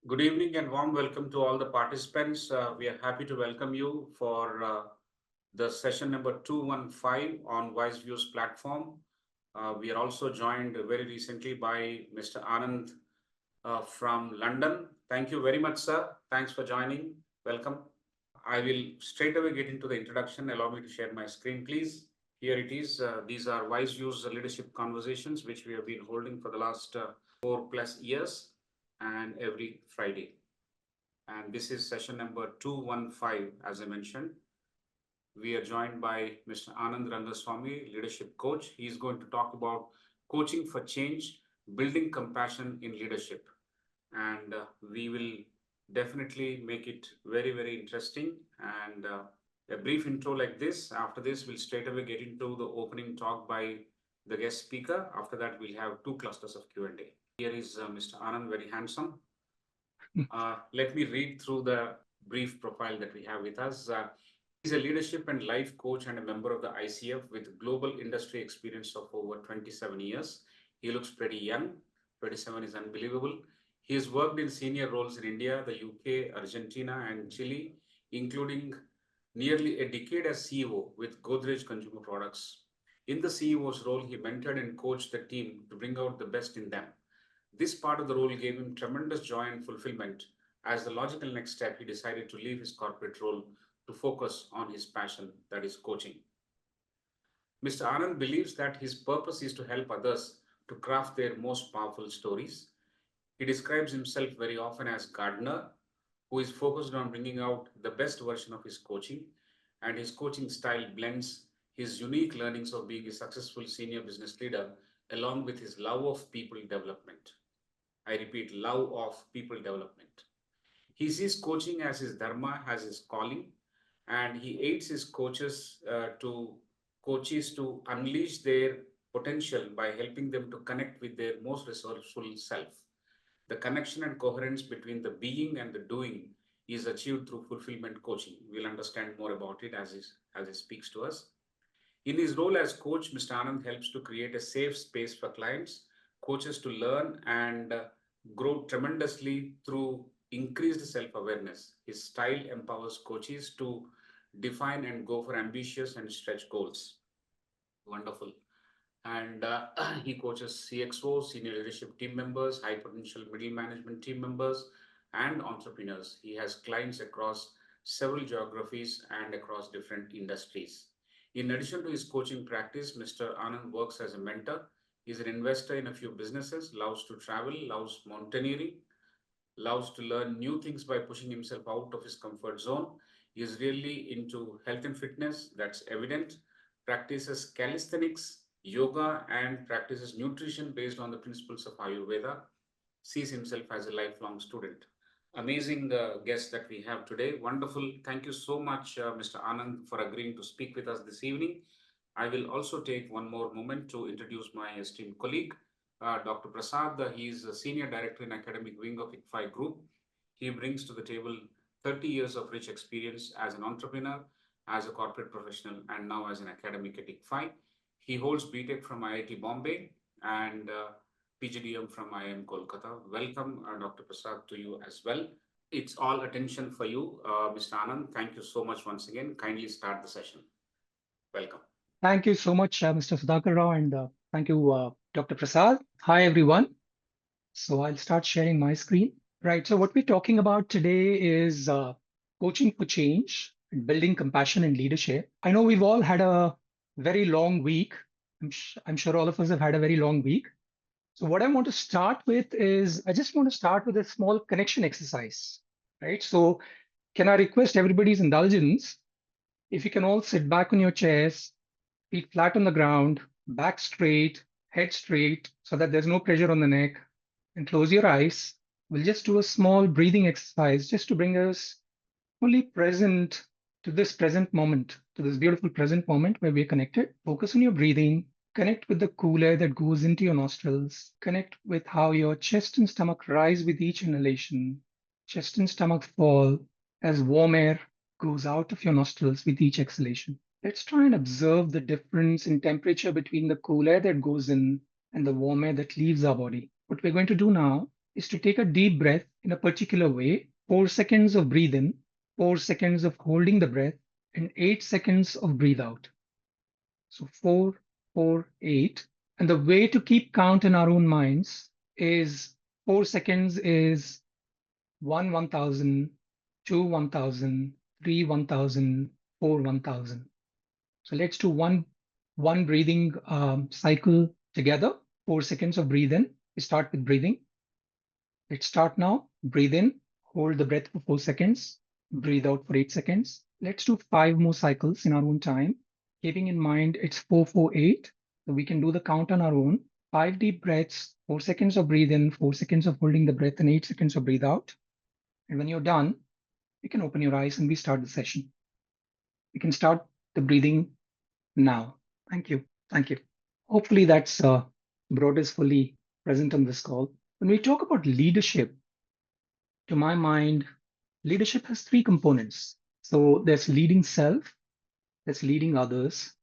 Good evening and warm welcome to all the participants. We are happy to welcome you for the session number 215 on WiseViews platform. We are also joined very recently by Mr. Anand from London. Thank you very much, sir. Thanks for joining. Welcome. I will straight away get into the introduction. Allow me to share my screen, please. Here it is. These are WiseViews leadership conversations, which we have been holding for the last 4+ years and every Friday. And this is session number 215, as I mentioned. We are joined by Mr. Anand Rangaswamy, leadership coach. He is going to talk about coaching for change, building compassion in leadership. And we will definitely make it very, very interesting. And a brief intro like this. After this, we'll straight away get into the opening talk by the guest speaker. After that, we'll have 2 clusters of Q&A. Here is Mr. Anand, very handsome. Let me read through the brief profile that we have with us. He's a leadership and life coach and a member of the ICF with global industry experience of over 27 years. He looks pretty young. 27 is unbelievable. He has worked in senior roles in India, the UK, Argentina, and Chile, including nearly a decade as CEO with Godrej Consumer Products. In the CEO's role, he mentored and coached the team to bring out the best in them. This part of the role gave him tremendous joy and fulfillment. As the logical next step, he decided to leave his corporate role to focus on his passion, that is coaching. Mr. Anand believes that his purpose is to help others to craft their most powerful stories. He describes himself very often as gardener, who is focused on bringing out the best version of his coaching, and his coaching style blends his unique learnings of being a successful senior business leader along with his love of people development. I repeat, love of people development. He sees coaching as his dharma, as his calling, and he aids his coaches to unleash their potential by helping them to connect with their most resourceful self. The connection and coherence between the being and the doing is achieved through fulfillment coaching. We'll understand more about it as he speaks to us. In his role as coach, Mr. Anand helps to create a safe space for clients, coaches to learn and grow tremendously through increased self-awareness. His style empowers coaches to define and go for ambitious and stretch goals. Wonderful. And he coaches CXOs, senior leadership team members, high potential middle management team members, and entrepreneurs. He has clients across several geographies and across different industries. In addition to his coaching practice, Mr. Anand works as a mentor. He's an investor in a few businesses, loves to travel, loves mountaineering, loves to learn new things by pushing himself out of his comfort zone. He is really into health and fitness, that's evident, practices calisthenics, yoga, and practices nutrition based on the principles of Ayurveda, sees himself as a lifelong student. Amazing guest that we have today. Wonderful. Thank you so much, Mr. Anand, for agreeing to speak with us this evening. I will also take one more moment to introduce my esteemed colleague, Dr. Prasad. He is a Senior Director in Academic Wing of ICFAI Group. He brings to the table 30 years of rich experience as an entrepreneur, as a corporate professional, and now as an academic at ICFAI. He holds BTech from IIT Bombay and PGDM from IIM Kolkata. Welcome, Dr. Prasad, to you as well. It's all attention for you, Mr. Anand. Thank you so much once again. Kindly start the session. Welcome. Thank you so much, Mr. Sudhakar Rao, and thank you, Dr. Prasad. Hi, everyone. So I'll start sharing my screen. Right, so what we're talking about today is coaching for change and building compassion in leadership. I know we've all had a very long week. I'm sure all of us have had a very long week. So what I want to start with is, I just want to start with a small connection exercise, right? So can I request everybody's indulgence? If you can all sit back on your chairs, feet flat on the ground, back straight, head straight, so that there's no pressure on the neck, and close your eyes. We'll just do a small breathing exercise just to bring us fully present to this present moment, to this beautiful present moment where we're connected. Focus on your breathing, connect with the cool air that goes into your nostrils, connect with how your chest and stomach rise with each inhalation, chest and stomach fall as warm air goes out of your nostrils with each exhalation. Let's try and observe the difference in temperature between the cool air that goes in and the warm air that leaves our body. What we're going to do now is to take a deep breath in a particular way, 4 seconds of breathe in, 4 seconds of holding the breath, and 8 seconds of breathe out. So 4, 4, 8. And the way to keep count in our own minds is 4 seconds is 1, 1000, 2, 1000, 3, 1000, 4, 1000. So let's do one breathing cycle together. 4 seconds of breathe in. We start with breathing. Let's start now. Breathe in, hold the breath for 4 seconds, breathe out for 8 seconds. Let's do 5 more cycles in our own time, keeping in mind it's 448. So we can do the count on our own. 5 deep breaths, 4 seconds of breathe in, 4 seconds of holding the breath, and 8 seconds of breathe out. And when you're done, you can open your eyes and we start the session. We can start the breathing now. Thank you. Thank you. Hopefully that's Broad is fully present on this call. When we talk about leadership, to my mind, leadership has 3 components. So there's leading self, there's leading others,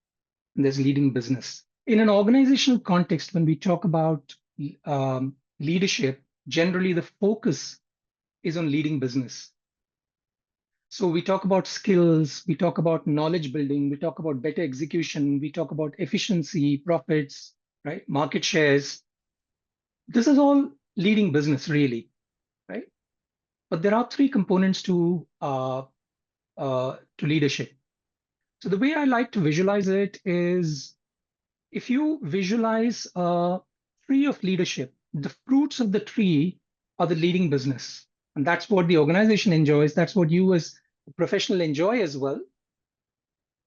and there's leading business. In an organizational context, when we talk about leadership, generally the focus is on leading business. So we talk about skills, we talk about knowledge building, we talk about better execution, we talk about efficiency, profits, right? Market shares. This is all leading business, really, right? But there are 3 components to leadership. So the way I like to visualize it is, if you visualize a tree of leadership, the fruits of the tree are the leading business. And that's what the organization enjoys. That's what you as a professional enjoy as well.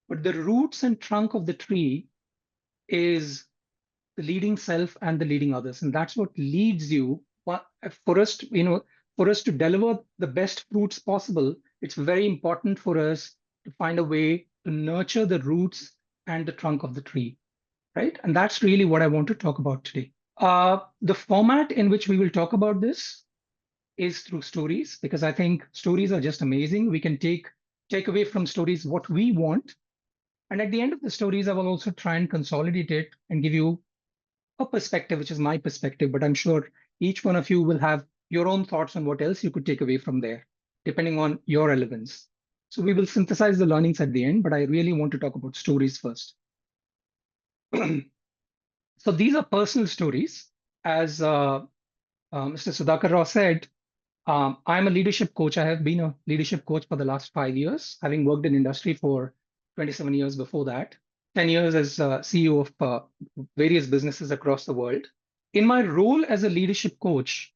But the roots and trunk of the tree is the leading self and the leading others. And that's what leads you. For us to deliver the best fruits possible, it's very important for us to find a way to nurture the roots and the trunk of the tree, right? And that's really what I want to talk about today. The format in which we will talk about this is through stories, because I think stories are just amazing. We can take away from stories what we want. And at the end of the stories, I will also try and consolidate it and give you a perspective, which is my perspective, but I'm sure each one of you will have your own thoughts on what else you could take away from there, depending on your relevance. So we will synthesize the learnings at the end, but I really want to talk about stories first. So these are personal stories. As Mr. Sudhakar Rao said, I'm a leadership coach. I have been a leadership coach for the last 5 years, having worked in industry for 27 years before that, 10 years as CEO of various businesses across the world. In my role as a leadership coach,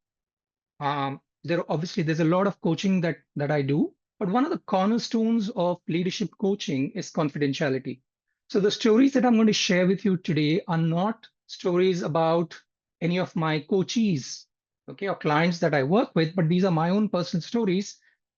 there's a lot of coaching that I do, but one of the cornerstones of leadership coaching is confidentiality. So the stories that I'm going to share with you today are not stories about any of my coachees, okay, or clients that I work with, but these are my own personal stories,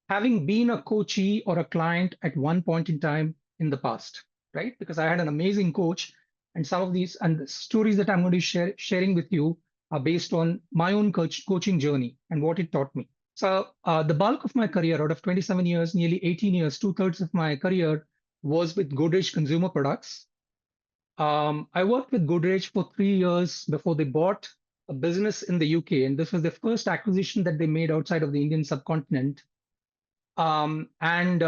having been a coachee or a client at one point in time in the past, right? Because I had an amazing coach, and some of these and the stories that I'm going to sharing with you are based on my own coaching journey and what it taught me. So the bulk of my career, out of 27 years, nearly 18 years, 2/3 of my career was with Godrej Consumer Products. I worked with Godrej for 3 years before they bought a business in the UK, and this was the first acquisition that they made outside of the Indian subcontinent. And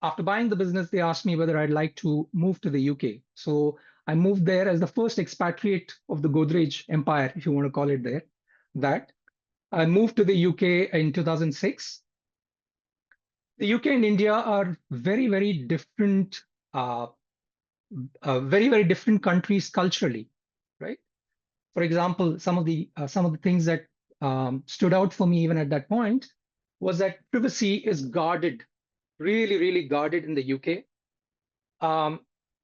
after buying the business, they asked me whether I'd like to move to the UK. So I moved there as the first expatriate of the Godrej empire, if you want to call it that. I moved to the UK in 2006. The UK and India are very, very different, very, very different countries culturally, right? For example, some of the things that stood out for me even at that point was that privacy is guarded, really, really guarded in the UK.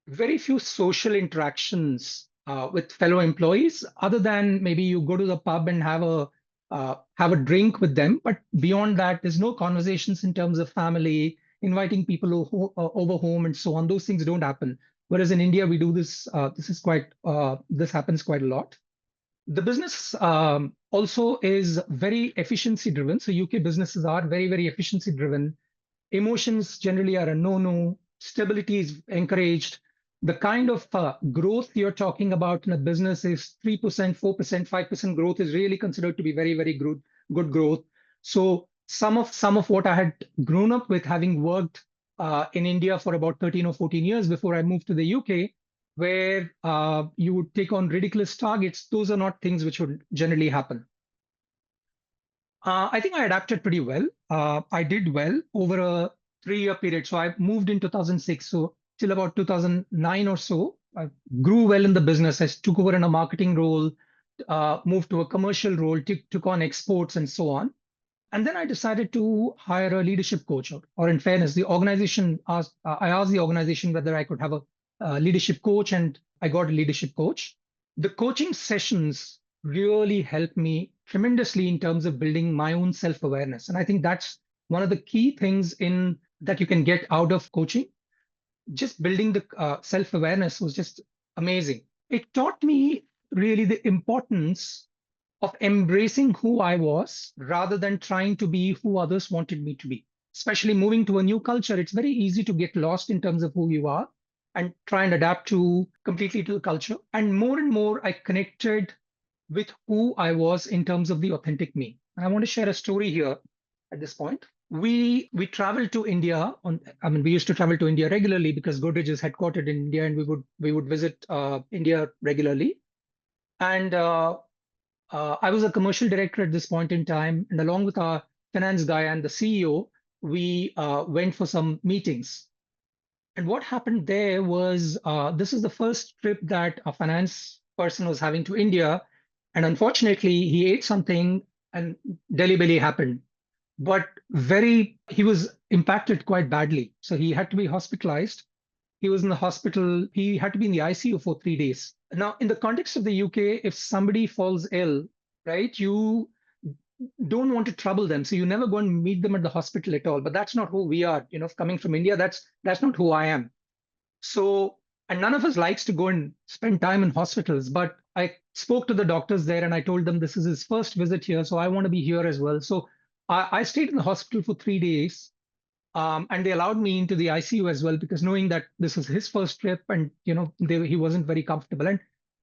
Very few social interactions with fellow employees, other than maybe you go to the pub and have a drink with them. But beyond that, there's no conversations in terms of family, inviting people over home, and so on. Those things don't happen. Whereas in India, we do this. This happens quite a lot. The business also is very efficiency driven. So UK businesses are very, very efficiency driven. Emotions generally are a no-no. Stability is encouraged. the kind of growth you're talking about in a business is 3%, 4%, 5% growth is really considered to be very, very good growth. So some of what I had grown up with, having worked in India for about 13 or 14 years before I moved to the UK, where you would take on ridiculous targets, those are not things which would generally happen. I think I adapted pretty well. I did well over a 3-year period. So I moved in 2006. So till about 2009 or so, I grew well in the business. I took over in a marketing role, moved to a commercial role, took on exports and so on. And then I decided to hire a leadership coach, or in fairness, the organization asked, I asked the organization whether I could have a leadership coach, and I got a leadership coach. The coaching sessions really helped me tremendously in terms of building my own self-awareness. And I think that's one of the key things in that you can get out of coaching. Just building the self-awareness was just amazing. It taught me really the importance of embracing who I was rather than trying to be who others wanted me to be. Especially moving to a new culture, it's very easy to get lost in terms of who you are and try and adapt completely to the culture. And more, I connected with who I was in terms of the authentic me. And I want to share a story here at this point. We traveled to India we used to travel to India regularly because Godrej is headquartered in India, and we would visit India regularly. And I was a commercial director at this point in time, and along with our finance guy and the CEO, we went for some meetings. And what happened there was this is the first trip that a finance person was having to India, and unfortunately, he ate something and Delhi belly happened. But he was impacted quite badly, so he had to be hospitalized. He was in the hospital. He had to be in the ICU for 3 days. Now, in the context of the UK, if somebody falls ill, right, you don't want to trouble them. So you never go and meet them at the hospital at all. But that's not who we are. Coming from India, that's not who I am. So, and none of us likes to go and spend time in hospitals. But I spoke to the doctors there and I told them this is his first visit here. So I want to be here as well. So I stayed in the hospital for 3 days. And they allowed me into the ICU as well, because knowing that this was his first trip and he wasn't very comfortable. And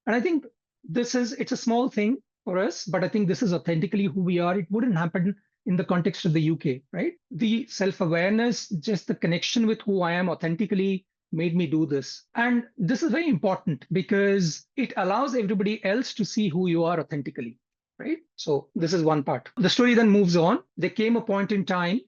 I think it's a small thing for us, but I think this is authentically who we are. It wouldn't happen in the context of the UK, right? The self-awareness, just the connection with who I am authentically made me do this. And this is very important because it allows everybody else to see who you are authentically, right? So this is one part. The story then moves on. There came a point in time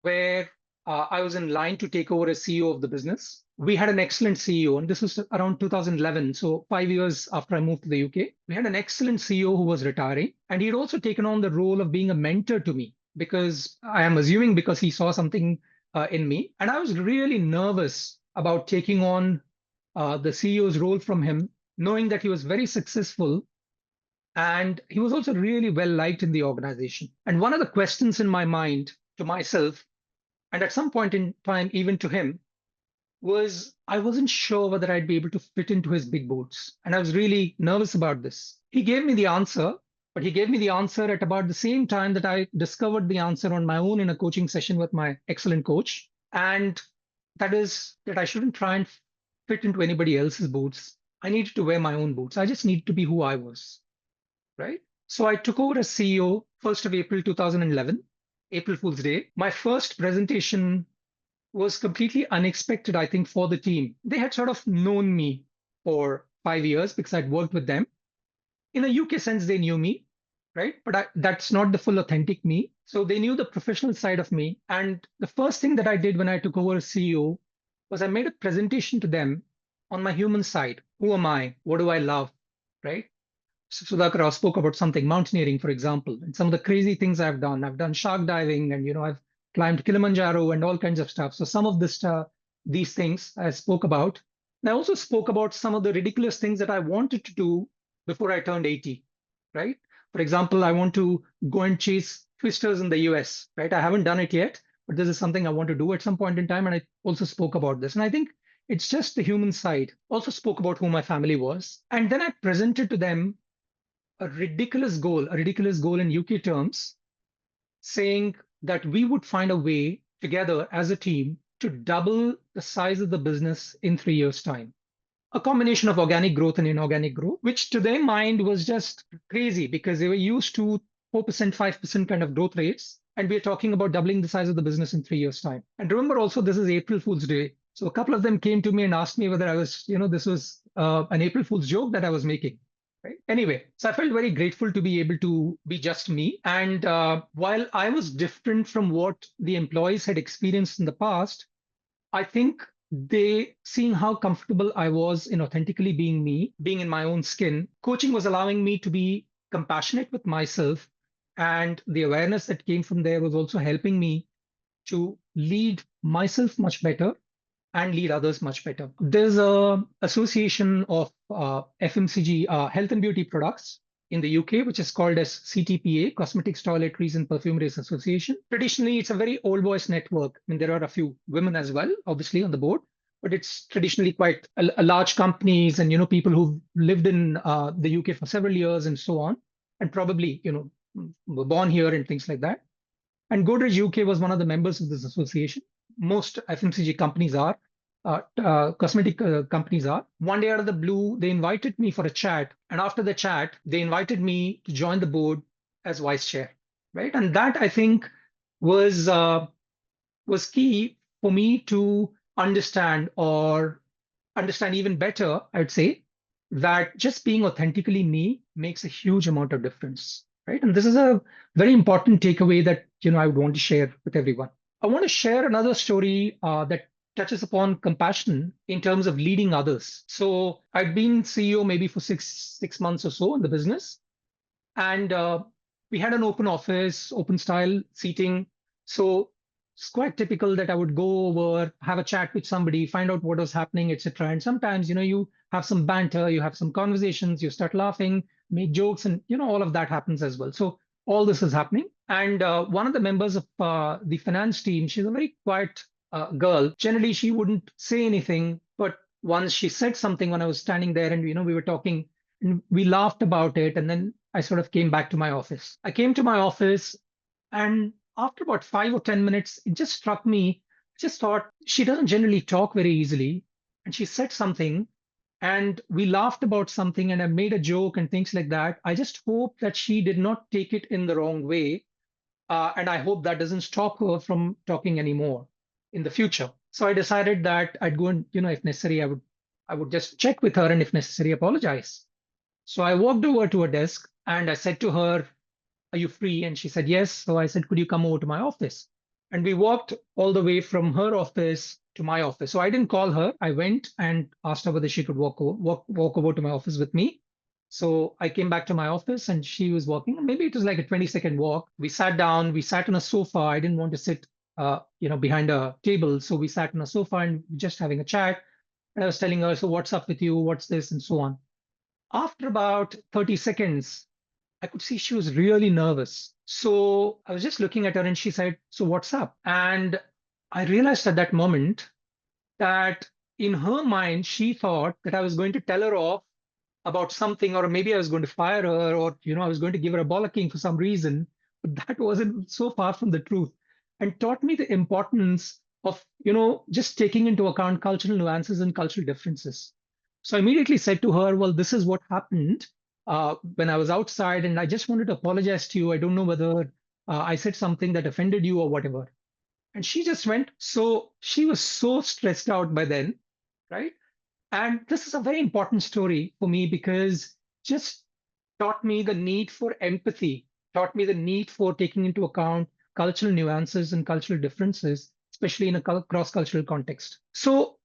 where I was in line to take over as CEO of the business. We had an excellent CEO, and this was around 2011, so 5 years after I moved to the UK. We had an excellent CEO who was retiring, and he had also taken on the role of being a mentor to me, because I am assuming because he saw something in me. And I was really nervous about taking on the CEO's role from him, knowing that he was very successful and he was also really well liked in the organization. And one of the questions in my mind to myself, and at some point in time, even to him, was I wasn't sure whether I'd be able to fit into his big boots. And I was really nervous about this. He gave me the answer, but he gave me the answer at about the same time that I discovered the answer on my own in a coaching session with my excellent coach. And that is that I shouldn't try and fit into anybody else's boots. I needed to wear my own boots. I just needed to be who I was, right? So I took over as CEO 1st of April 2011. April Fool's Day. My first presentation was completely unexpected, I think, for the team. They had sort of known me for 5 years because I'd worked with them. In a UK sense, they knew me, right? But that's not the full authentic me. So they knew the professional side of me. And the first thing that I did when I took over as CEO was I made a presentation to them on my human side. Who am I? What do I love, right? Sudhakar spoke about something, mountaineering, for example, and some of the crazy things I've done. I've done shark diving, and I've climbed Kilimanjaro and all kinds of stuff. So some of these things I spoke about. And I also spoke about some of the ridiculous things that I wanted to do before I turned 80, right? For example, I want to go and chase twisters in the US, right? I haven't done it yet, but this is something I want to do at some point in time. And I also spoke about this. And I think it's just the human side. Also spoke about who my family was. And then I presented to them a ridiculous goal in UK terms, saying that we would find a way together as a team to double the size of the business in 3 years' time. a combination of organic growth and inorganic growth, which to their mind was just crazy because they were used to 4%, 5% kind of growth rates. And we're talking about doubling the size of the business in 3 years' time. And remember also, this is April Fool's Day. So a couple of them came to me and asked me whether I was, this was an April Fool's joke that I was making. Right? Anyway, so I felt very grateful to be able to be just me. And while I was different from what the employees had experienced in the past, I think they, seeing how comfortable I was in authentically being me, being in my own skin, coaching was allowing me to be compassionate with myself. And the awareness that came from there was also helping me to lead myself much better and lead others much better. There's a association of FMCG, health and beauty products in the UK, which is called as CTPA, Cosmetics, Toiletries and Perfumeries Association. Traditionally, it's a very old boys network. I mean, there are a few women as well, obviously, on the board, but it's traditionally quite a large companies and, people who've lived in the UK for several years and so on, and probably, were born here and things like that. And Godrej UK was one of the members of this association. Most FMCG companies are, cosmetic companies are. One day out of the blue, they invited me for a chat. And after the chat, they invited me to join the board as vice chair, right? And that, I think, was key for me to understand even better, I'd say, that just being authentically me makes a huge amount of difference, right? And this is a very important takeaway that I would want to share with everyone. I want to share another story that touches upon compassion in terms of leading others. So I'd been CEO maybe for six months or so in the business, and we had an open office, open style seating. So it's quite typical that I would go over, have a chat with somebody, find out what was happening, etc. And sometimes, you have some banter, you have some conversations, you start laughing, make jokes, and all of that happens as well. So all this is happening. And one of the members of the finance team, she's a very quiet girl. Generally, she wouldn't say anything, but once she said something when I was standing there, and we were talking, and we laughed about it, and then I sort of came back to my office. I came to my office, and after about 5 or 10 minutes, it just struck me. I just thought, she doesn't generally talk very easily. And she said something, and we laughed about something, and I made a joke and things like that. I just hope that she did not take it in the wrong way. And I hope that doesn't stop her from talking anymore in the future. So I decided that I'd go and, if necessary, I would just check with her and if necessary, apologize. So I walked over to her desk and I said to her, "Are you free?" And she said, "Yes." So I said, "Could you come over to my office?" And we walked all the way from her office to my office. So I didn't call her. I went and asked her whether she could walk over to my office with me. So I came back to my office and she was walking. Maybe it was like a 20-second walk. We sat down, we sat on a sofa. I didn't want to sit, behind a table. So we sat on a sofa and just having a chat. And I was telling her, "So what's up with you? What's this?" and so on. After about 30 seconds, I could see she was really nervous. So I was just looking at her and she said, "So what's up?" And I realized at that moment that in her mind, she thought that I was going to tell her off about something, or maybe I was going to fire her, or I was going to give her a bollocking for some reason. But that wasn't so far from the truth, and taught me the importance of just taking into account cultural nuances and cultural differences. So I immediately said to her, "Well, this is what happened when I was outside, and I just wanted to apologize to you. I don't know whether I said something that offended you or whatever." And she just went. So she was so stressed out by then, right? And this is a very important story for me because just taught me the need for empathy, taught me the need for taking into account cultural nuances and cultural differences, especially in a cross-cultural context. So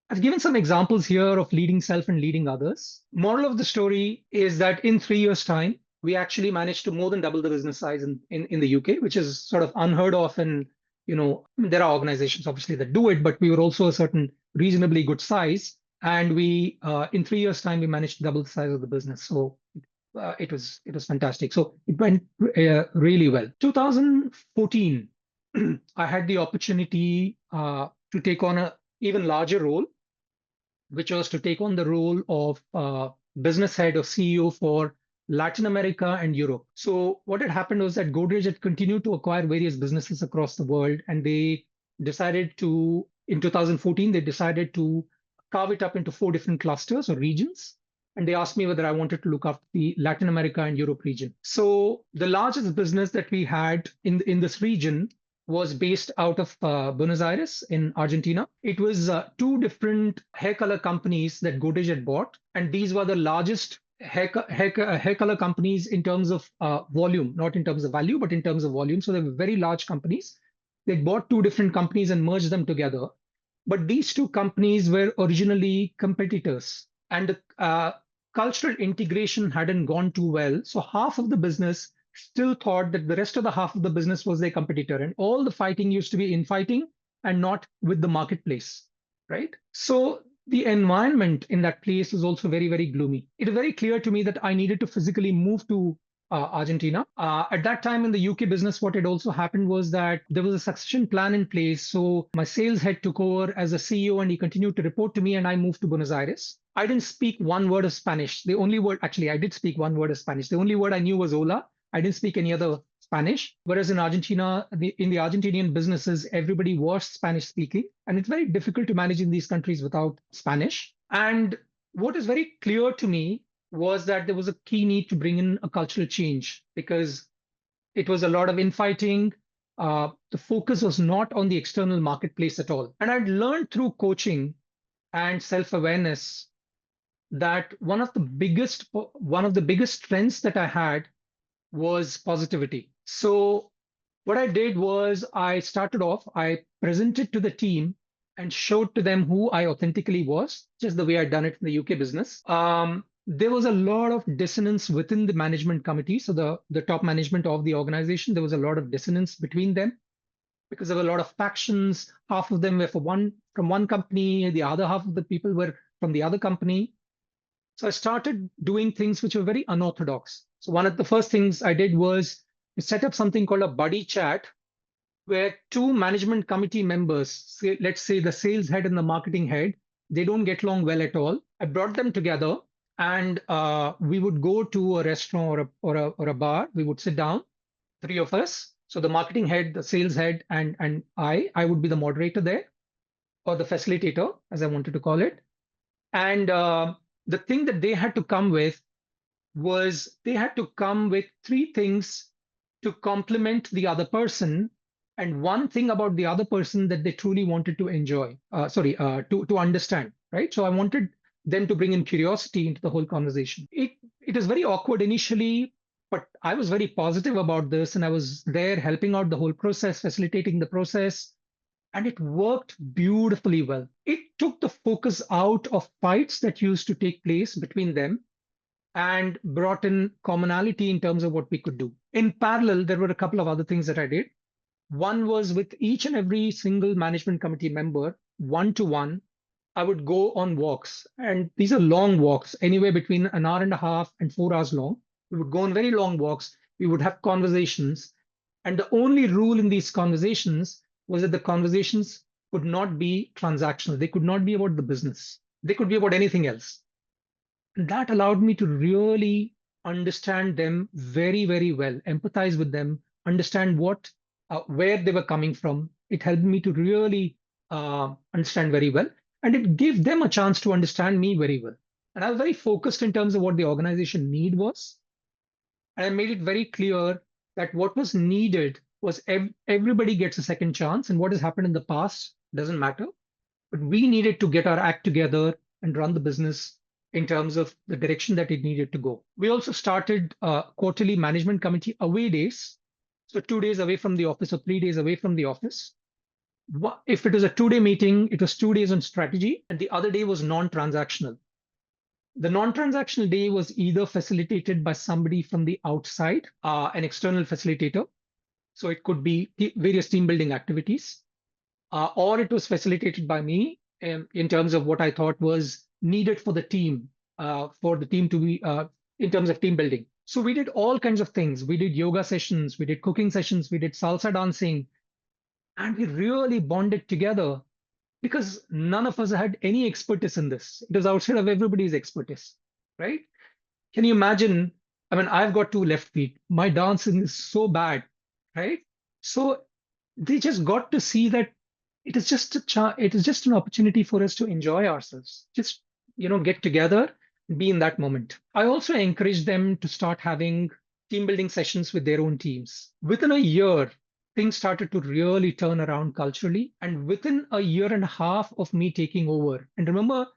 I've given some examples here of leading self and leading others. Moral of the story is that in 3 years' time, we actually managed to more than double the business size in the UK, which is sort of unheard of. And, there are organizations obviously that do it, but we were also a certain reasonably good size. And we, in 3 years' time, we managed to double the size of the business. So it was fantastic. So it went really well. 2014, I had the opportunity to take on an even larger role, which was to take on the role of business head or CEO for Latin America and Europe. So what had happened was that Godrej had continued to acquire various businesses across the world, and they decided to, in 2014, they decided to carve it up into 4 different clusters or regions. And they asked me whether I wanted to look after the Latin America and Europe region. So the largest business that we had in this region was based out of Buenos Aires in Argentina. It was 2 different hair color companies that Godrej had bought. And these were the largest hair color companies in terms of volume, not in terms of value, but in terms of volume. So they were very large companies. They bought 2 different companies and merged them together. But these 2 companies were originally competitors, and the cultural integration hadn't gone too well. So half of the business still thought that the rest of the half of the business was their competitor, and all the fighting used to be infighting and not with the marketplace, right? So the environment in that place was also very, very gloomy. It was very clear to me that I needed to physically move to Argentina. At that time in the UK business, what had also happened was that there was a succession plan in place. So my sales head took over as a CEO and he continued to report to me, and I moved to Buenos Aires. I didn't speak one word of Spanish. The only word, actually, I did speak one word of Spanish. The only word I knew was hola. I didn't speak any other Spanish. Whereas in Argentina, in the Argentinian businesses, everybody was Spanish speaking. And it's very difficult to manage in these countries without Spanish. And what is very clear to me was that there was a key need to bring in a cultural change, because it was a lot of infighting. The focus was not on the external marketplace at all. And I'd learned through coaching and self-awareness that one of the biggest strengths that I had was positivity. So what I did was I presented to the team and showed to them who I authentically was, just the way I'd done it in the UK business. There was a lot of dissonance within the management committee. So the top management of the organization, there was a lot of dissonance between them because there were a lot of factions. Half of them were from one company, the other half of the people were from the other company. So I started doing things which were very unorthodox. So one of the first things I did was to set up something called a buddy chat, where 2 management committee members, let's say the sales head and the marketing head, they don't get along well at all. I brought them together, and we would go to a restaurant or a bar. We would sit down, 3 of us. So the marketing head, the sales head, and I would be the moderator there, or the facilitator, as I wanted to call it. And the thing that they had to come with was they had to come with 3 things to complement the other person, and 1 thing about the other person that they truly wanted to to understand, right? So I wanted them to bring in curiosity into the whole conversation. It was very awkward initially, but I was very positive about this, and I was there helping out the whole process, facilitating the process, and it worked beautifully well. It took the focus out of fights that used to take place between them and brought in commonality in terms of what we could do. In parallel, there were a couple of other things that I did. One was with each and every single management committee member, 1-to-1, I would go on walks. And these are long walks, anywhere between an hour and a half and 4 hours long. We would go on very long walks. We would have conversations. And the only rule in these conversations was that the conversations could not be transactional. They could not be about the business. They could be about anything else. And that allowed me to really understand them very, very well, empathize with them, understand where they were coming from. It helped me to really understand very well. And it gave them a chance to understand me very well. And I was very focused in terms of what the organization need was. And I made it very clear that what was needed was everybody gets a second chance. And what has happened in the past doesn't matter. But we needed to get our act together and run the business in terms of the direction that it needed to go. We also started quarterly management committee away days. So 2 days away from the office or 3 days away from the office. If it was a 2-day meeting, it was 2 days on strategy, and the other day was non-transactional. The non-transactional day was either facilitated by somebody from the outside, an external facilitator. So it could be various team building activities, or it was facilitated by me in terms of what I thought was needed for the team, to be in terms of team building. So we did all kinds of things. We did yoga sessions, we did cooking sessions, we did salsa dancing, and we really bonded together because none of us had any expertise in this. It was outside of everybody's expertise, right? Can you imagine? I mean, I've got 2 left feet. My dancing is so bad, right? So they just got to see that it is just it is just an opportunity for us to enjoy ourselves. Just get together, be in that moment. I also encourage them to start having team building sessions with their own teams. Within a year, things started to really turn around culturally. And within a year and a half of me taking over, and remember,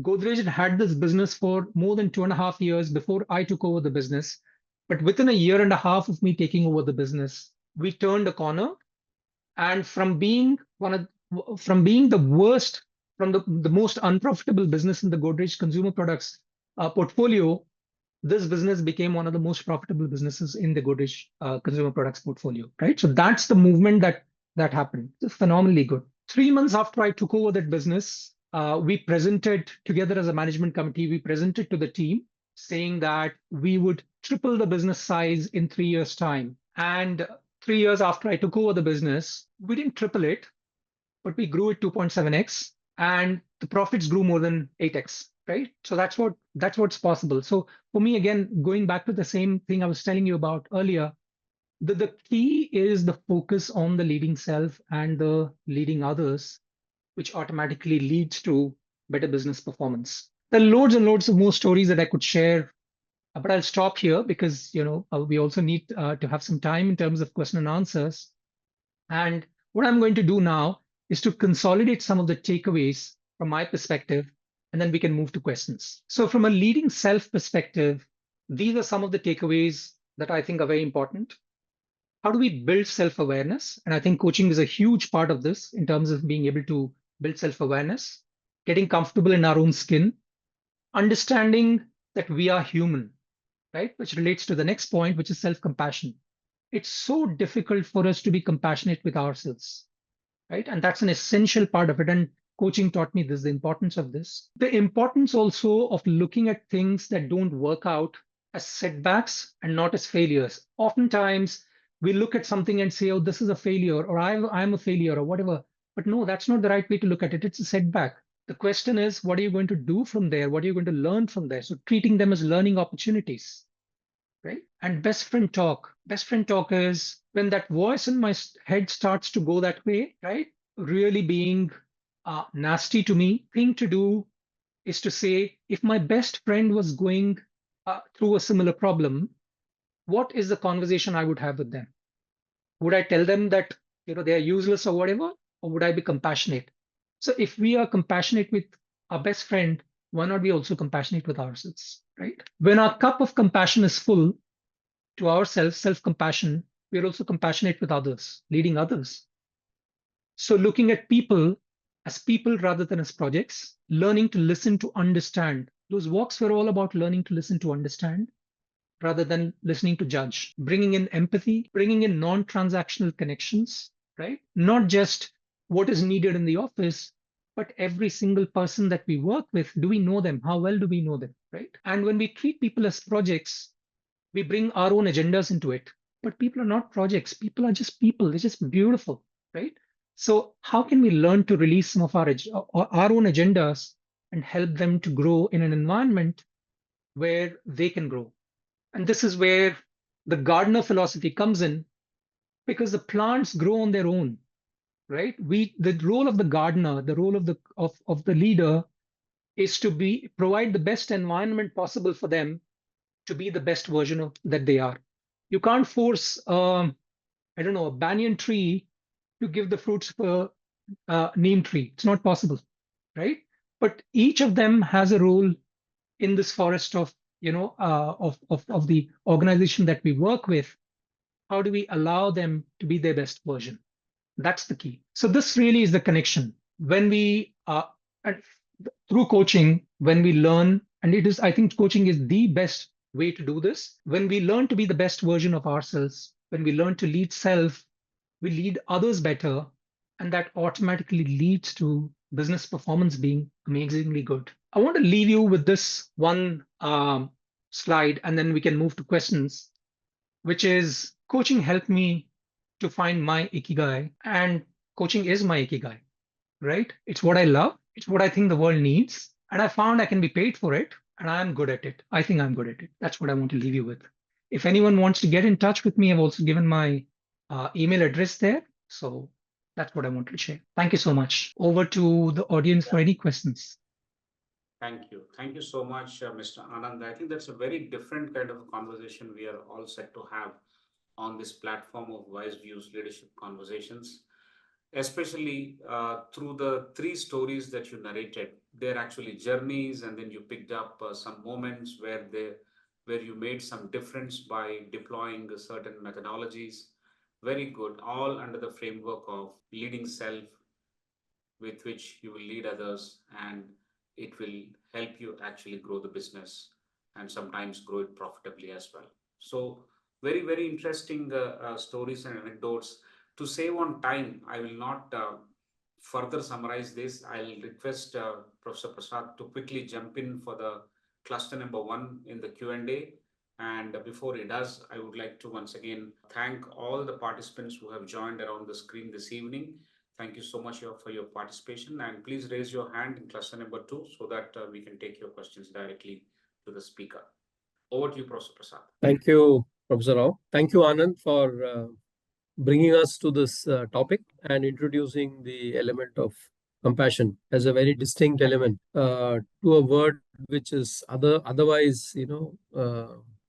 Godrej had this business for more than 2.5 years before I took over the business. But within a year and a half of me taking over the business, we turned a corner. And from being the worst, from the most unprofitable business in the Godrej consumer products portfolio, this business became one of the most profitable businesses in the Godrej consumer products portfolio, right? So that's the movement that happened. It's phenomenally good. 3 months after I took over that business, we presented together as a management committee. We presented to the team saying that we would triple the business size in 3 years' time. And 3 years after I took over the business, we didn't triple it, but we grew it 2.7x, and the profits grew more than 8x, right? So that's what's possible. So for me, again, going back to the same thing I was telling you about earlier, the key is the focus on the leading self and the leading others, which automatically leads to better business performance. There are loads and loads of more stories that I could share, but I'll stop here because we also need to have some time in terms of question and answers. And what I'm going to do now is to consolidate some of the takeaways from my perspective, and then we can move to questions. So from a leading self perspective, these are some of the takeaways that I think are very important. How do we build self-awareness? And I think coaching is a huge part of this in terms of being able to build self-awareness, getting comfortable in our own skin, understanding that we are human, right? Which relates to the next point, which is self-compassion. It's so difficult for us to be compassionate with ourselves, right? And that's an essential part of it. And coaching taught me this, the importance of this. The importance also of looking at things that don't work out as setbacks and not as failures. Oftentimes, we look at something and say, oh, this is a failure, or I'm a failure, or whatever. But no, that's not the right way to look at it. It's a setback. The question is, what are you going to do from there? What are you going to learn from there? So treating them as learning opportunities, right? And best friend talk. Best friend talk is when that voice in my head starts to go that way, right? Really being nasty to me. Thing to do is to say, if my best friend was going through a similar problem, what is the conversation I would have with them? Would I tell them that they are useless or whatever, or would I be compassionate? So if we are compassionate with our best friend, why not be also compassionate with ourselves, right? When our cup of compassion is full to ourselves, self-compassion, we are also compassionate with others, leading others. So looking at people as people rather than as projects, learning to listen to understand. Those walks were all about learning to listen to understand rather than listening to judge, bringing in empathy, bringing in non-transactional connections, right? Not just what is needed in the office, but every single person that we work with. Do we know them? How well do we know them, right? And when we treat people as projects, we bring our own agendas into it. But people are not projects. People are just people. They're just beautiful, right? So how can we learn to release some of our own agendas and help them to grow in an environment where they can grow? And this is where the gardener philosophy comes in, because the plants grow on their own, right? The role of the gardener, the role of the leader is to provide the best environment possible for them to be the best version of that they are. You can't force, I don't know, a banyan tree to give the fruits of a neem tree. It's not possible, right? But each of them has a role in this forest of of the organization that we work with. How do we allow them to be their best version? That's the key. So this really is the connection. When we and through coaching, when we learn, and I think coaching is the best way to do this. When we learn to be the best version of ourselves, when we learn to lead self, we lead others better, and that automatically leads to business performance being amazingly good. I want to leave you with this one slide, and then we can move to questions, which is coaching helped me to find my ikigai, and coaching is my ikigai, right? It's what I love. It's what I think the world needs. And I found I can be paid for it, and I'm good at it. I think I'm good at it. That's what I want to leave you with. If anyone wants to get in touch with me, I've also given my email address there. So That's what I wanted to share. Thank you so much. Over to the audience for any questions. Thank you. Thank you so much, Mr. Anand. I think that's a very different kind of a conversation we are all set to have on this platform of WiseViews Leadership Conversations, especially through the three stories that you narrated. They're actually journeys, and then you picked up some moments where you made some difference by deploying certain methodologies. Very good, all under the framework of leading self, with which you will lead others, and it will help you actually grow the business and sometimes grow it profitably as well. So very, very interesting stories and anecdotes. To save on time, I will not further summarize this. I'll request Professor Prasad to quickly jump in for the cluster number one in the Q&A. And before he does, I would like to once again thank all the participants who have joined around the screen this evening. Thank you so much for your participation, and please raise your hand in cluster number two so that we can take your questions directly to the speaker. Over to you, Professor Prasad. Thank you, Professor Rao. Thank you, Anand, for bringing us to this topic and introducing the element of compassion as a very distinct element to a word which is otherwise,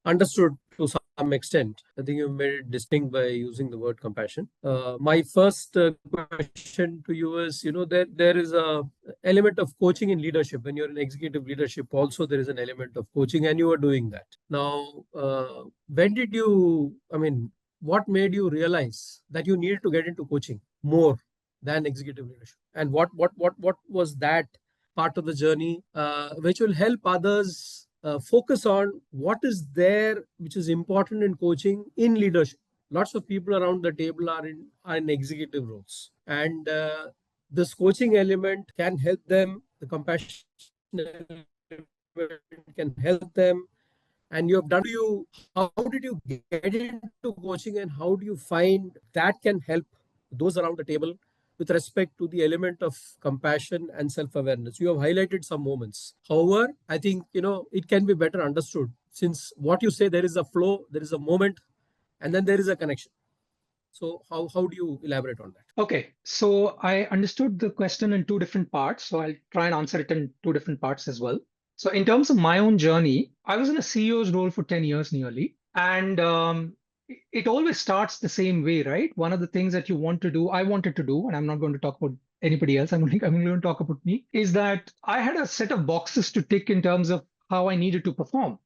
understood to some extent. I think you made it distinct by using the word compassion. My first question to you is, there is a element of coaching in leadership. When you're in executive leadership, also there is an element of coaching, and you are doing that. Now, when did you, what made you realize that you needed to get into coaching more than executive leadership? And what was that part of the journey which will help others focus on what is there which is important in coaching in leadership? Lots of people around the table are in executive roles, and this coaching element can help them. The compassion element can help them. And you have done, how did you get into coaching, and how do you find that can help those around the table with respect to the element of compassion and self-awareness? You have highlighted some moments. However, I think, it can be better understood, since what you say, there is a flow, there is a moment, and then there is a connection. So how do you elaborate on that? Okay, so I understood the question in two different parts. So I'll try and answer it in two different parts as well. So in terms of my own journey, I was in a CEO's role for 10 years nearly. And it always starts the same way, right? One of the things that you want to do, I wanted to do, and I'm not going to talk about anybody else, I'm going to talk about me, is that I had a set of boxes to tick in terms of how I needed to perform,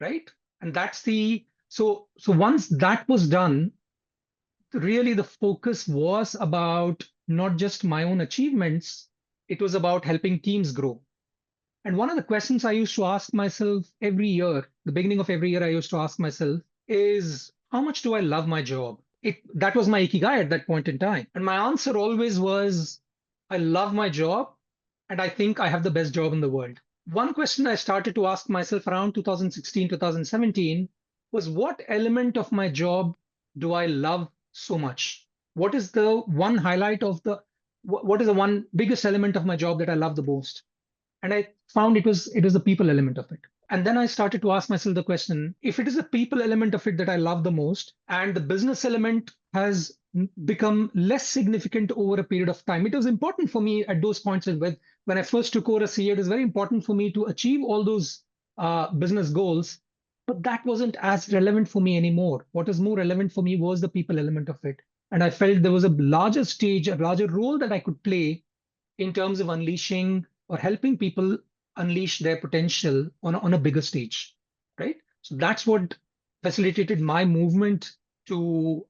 right? And that's so once that was done, really the focus was about not just my own achievements, it was about helping teams grow. And one of the questions I used to ask myself every year, the beginning of every year, I used to ask myself is, how much do I love my job? That was my ikigai at that point in time. And my answer always was, I love my job, and I think I have the best job in the world. One question I started to ask myself around 2016, 2017 was, what element of my job do I love so much? What is the one highlight of what is the one biggest element of my job that I love the most? And I found it was the people element of it. And then I started to ask myself the question, if it is the people element of it that I love the most, and the business element has become less significant over a period of time. It was important for me at those points when I first took over as CEO, it was very important for me to achieve all those business goals, but that wasn't as relevant for me anymore. What was more relevant for me was the people element of it. And I felt there was a larger stage, a larger role that I could play in terms of unleashing or helping people unleash their potential on a bigger stage, right? So that's what facilitated my movement to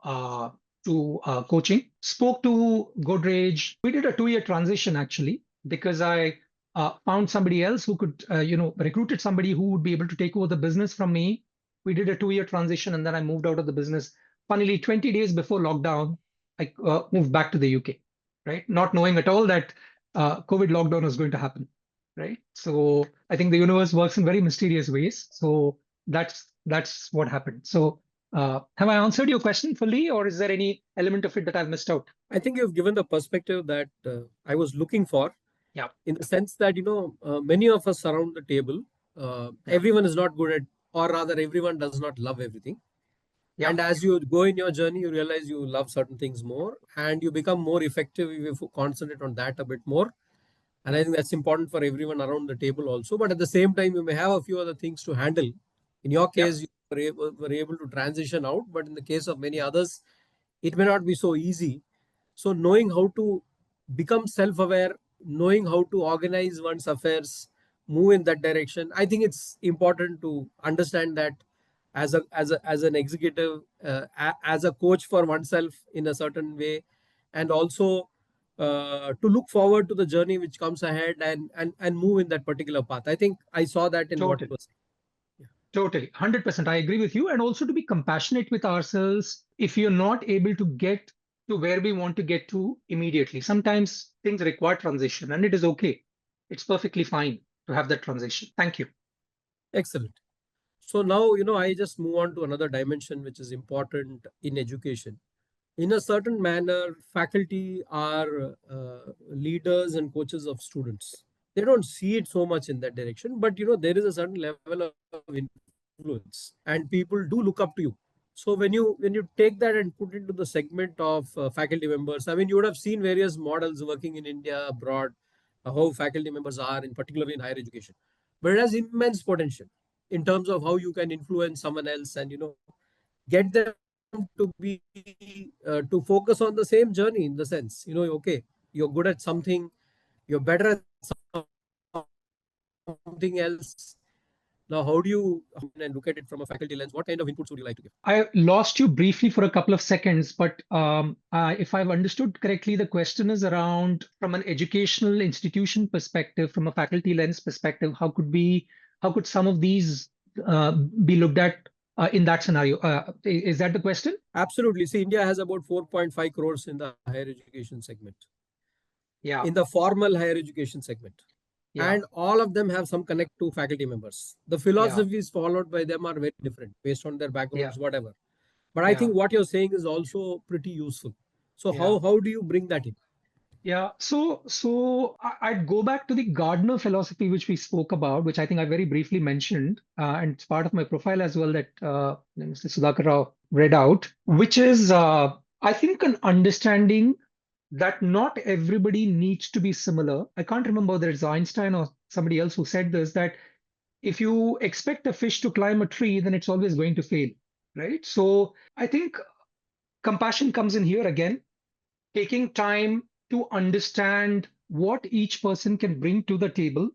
coaching. Spoke to Godrej. We did a 2-year transition actually, because I found somebody else who could, recruited somebody who would be able to take over the business from me. We did a 2-year transition, and then I moved out of the business. Funnily, 20 days before lockdown, I moved back to the UK, right? Not knowing at all that COVID lockdown was going to happen, right? So I think the universe works in very mysterious ways. So that's what happened. So have I answered your question fully, or is there any element of it that I've missed out? I think you've given the perspective that I was looking for. Yeah. In the sense that, many of us around the table, everyone is not good at, or rather everyone does not love everything. Yeah. And as you go in your journey, you realize you love certain things more and you become more effective if you concentrate on that a bit more. And I think that's important for everyone around the table also. But at the same time, you may have a few other things to handle. In your Yeah. case, you were able to transition out, but in the case of many others, it may not be so easy. So knowing how to become self-aware, knowing how to organize one's affairs, move in that direction, I think it's important to understand that as an executive, as a coach for oneself in a certain way, and also to look forward to the journey which comes ahead and move in that particular path. I think I saw that in what you Totally. were saying. Totally. 100%. I agree with you. And also to be compassionate with ourselves if you're not able to get to where we want to get to immediately. Sometimes things require transition and it is okay. It's perfectly fine to have that transition. Thank you. Excellent. So now, I just move on to another dimension which is important in education. In a certain manner, faculty are leaders and coaches of students. They don't see it so much in that direction, but there is a certain level of influence, and people do look up to you. So when you take that and put into the segment of faculty members, I mean, you would have seen various models working in India, abroad, how faculty members are, in particular in higher education. But it has immense potential in terms of how you can influence someone else and get them to be to focus on the same journey, in the sense, okay, you're good at something, you're better at something else. Now, how do you and look at it from a faculty lens? What kind of inputs would you like to give? I lost you briefly for a couple of seconds, but if I've understood correctly, the question is around from an educational institution perspective, from a faculty lens perspective, how could some of these be looked at in that scenario? Is that the question? Absolutely. See, India has about 4.5 crores in the higher education segment, Yeah, in the formal higher education segment. yeah, And all of them have some connect to faculty members. The yeah, philosophies followed by them are very different based on their yeah, backgrounds, whatever. But I yeah, think what you're saying is also pretty useful. So yeah. how do you bring that in? Yeah, I'd go back to the Gardner philosophy, which we spoke about, which I think I very briefly mentioned, and it's part of my profile as well that Mr. Sudhakar Rao read out, which is, I think, an understanding that not everybody needs to be similar. I can't remember whether it's Einstein or somebody else who said this, that if you expect a fish to climb a tree, then it's always going to fail, right? So I think compassion comes in here again, taking time to understand what each person can bring to the table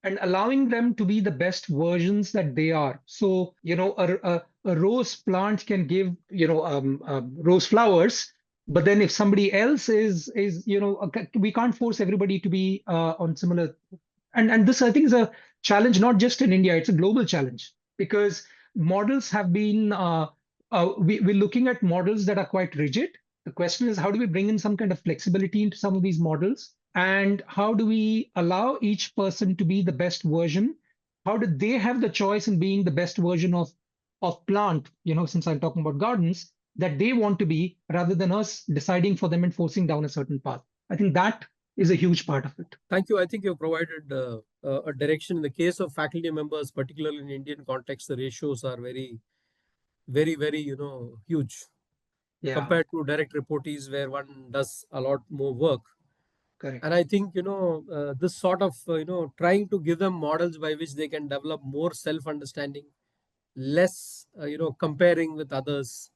and allowing them to be the best versions that they are. So, a rose plant can give, rose flowers, but then if somebody else we can't force everybody to be on similar. And this, I think, is a challenge not just in India; it's a global challenge because models have been. We're looking at models that are quite rigid. The question is, how do we bring in some kind of flexibility into some of these models? And how do we allow each person to be the best version? How do they have the choice in being the best version of plant, since I'm talking about gardens, that they want to be, rather than us deciding for them and forcing down a certain path? I think that is a huge part of it. Thank you. I think you've provided a direction. In the case of faculty members, particularly in Indian context, the ratios are very, very, very, huge Yeah, compared to direct reportees where one does a lot more work. correct. And I think, this sort of, trying to give them models by which they can develop more self-understanding, less, comparing with others,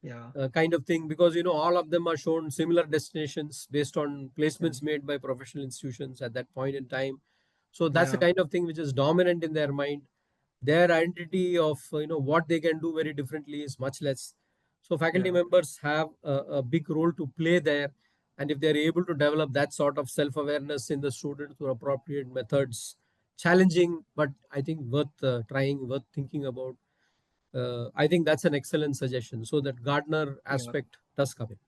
Yeah, kind of thing, because all of them are shown similar destinations based on yeah, placements made by professional institutions at that point in time. So that's the yeah, kind of thing which is dominant in their mind. Their identity of what they can do very differently is much less. So faculty yeah, members have a big role to play there, and if they're able to develop that sort of self-awareness in the student through appropriate methods, challenging, but I think worth trying, worth thinking about. I think that's an excellent suggestion. So that Gardner yeah, aspect does come in.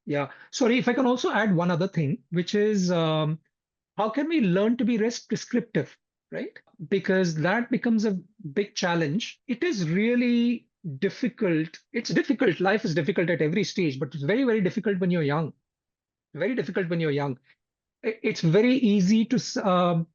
yeah. Sorry, if I can also add one other thing, which is how can we learn to be less prescriptive, right? Because that becomes a big challenge. It is really difficult. It's difficult. Life is difficult at every stage, but it's very, very difficult when you're young. Very difficult when you're young. It's very easy to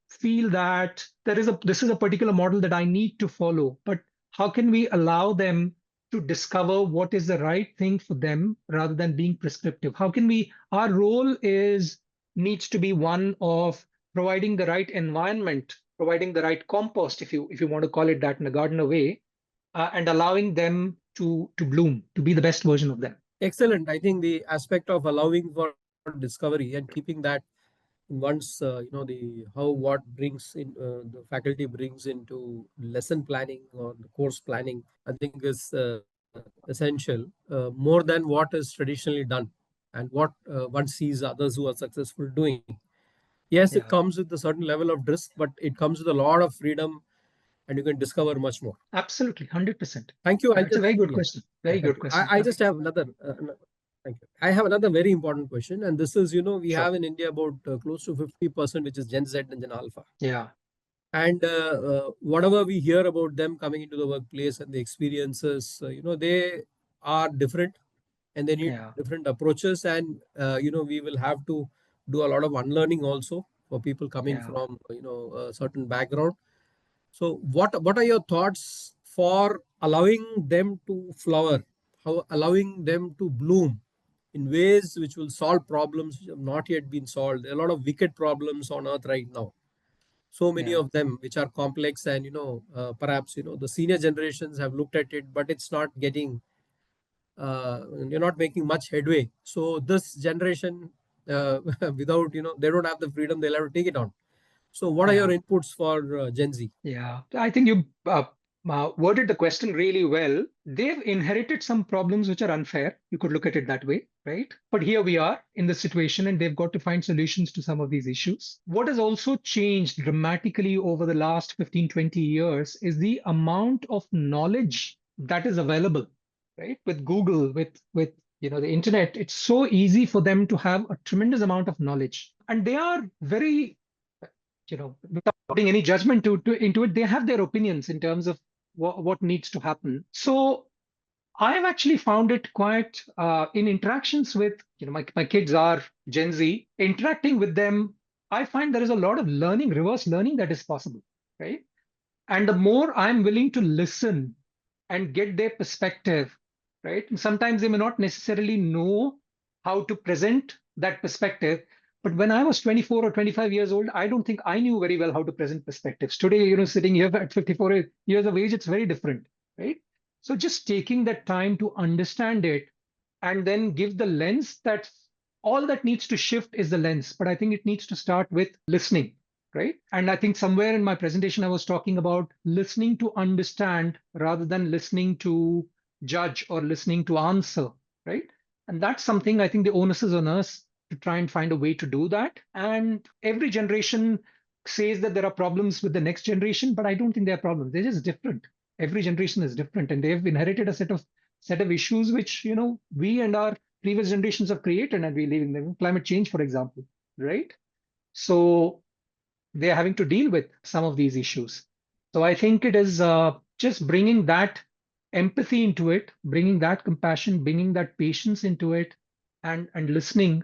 feel that this is a particular model that I need to follow. But how can we allow them to discover what is the right thing for them rather than being prescriptive? How can we, our role needs to be one of providing the right environment, providing the right compost, if you want to call it that in a gardener way, and allowing them to bloom, to be the best version of them. Excellent. I think the aspect of allowing for discovery and keeping that in one's, the how what brings in the faculty brings into lesson planning or the course planning, I think is essential more than what is traditionally done and what one sees others who are successful doing. Yes, it Yeah, comes with a certain level of risk, but it comes with a lot of freedom and you can discover much more. absolutely, 100%. Thank you. I'll It's a just, very good yeah, question. yeah, Very thank good you. question. I Yeah, just have another, thank you. I have another very important question. And this is, we sure. have in India about close to 50%, which is Gen Z and Gen Alpha. Yeah, And whatever we hear about them coming into the workplace and the experiences, they are different and they need yeah, different approaches. And, we will have to do a lot of unlearning also for people coming yeah, from, a certain background. So what are your thoughts for allowing them to flower, how allowing them to bloom in ways which will solve problems which have not yet been solved? There are a lot of wicked problems on earth right now. So many yeah, of them which are complex and perhaps the senior generations have looked at it, but it's not getting you're not making much headway. So this generation without they don't have the freedom, they'll have to take it on. So what are your yeah. inputs for Gen Z? Yeah, I think you worded the question really well. They've inherited some problems which are unfair. You could look at it that way, right? But here we are in the situation, and they've got to find solutions to some of these issues. What has also changed dramatically over the last 15, 20 years is the amount of knowledge that is available, right? With Google, with the internet, it's so easy for them to have a tremendous amount of knowledge. And they are very without putting any judgment into it, they have their opinions in terms of what needs to happen. So I have actually found it quite in interactions with, my kids are Gen Z, interacting with them, I find there is a lot of learning, reverse learning that is possible, right? And the more I'm willing to listen and get their perspective, right? And sometimes they may not necessarily know how to present that perspective. But when I was 24 or 25 years old, I don't think I knew very well how to present perspectives. Today, sitting here at 54 years of age, it's very different, right? So just taking that time to understand it and then give the lens that all that needs to shift is the lens. But I think it needs to start with listening, right? And I think somewhere in my presentation, I was talking about listening to understand rather than listening to judge or listening to answer, right? And that's something I think the onus is on us to try and find a way to do that. And every generation says that there are problems with the next generation, but I don't think there are problems. They're just different. Every generation is different, and they've inherited a set of issues which we and our previous generations have created, and we're leaving them. Climate change, for example, right? So they are having to deal with some of these issues. So I think it is just bringing that empathy into it, bringing that compassion, bringing that patience into it, and listening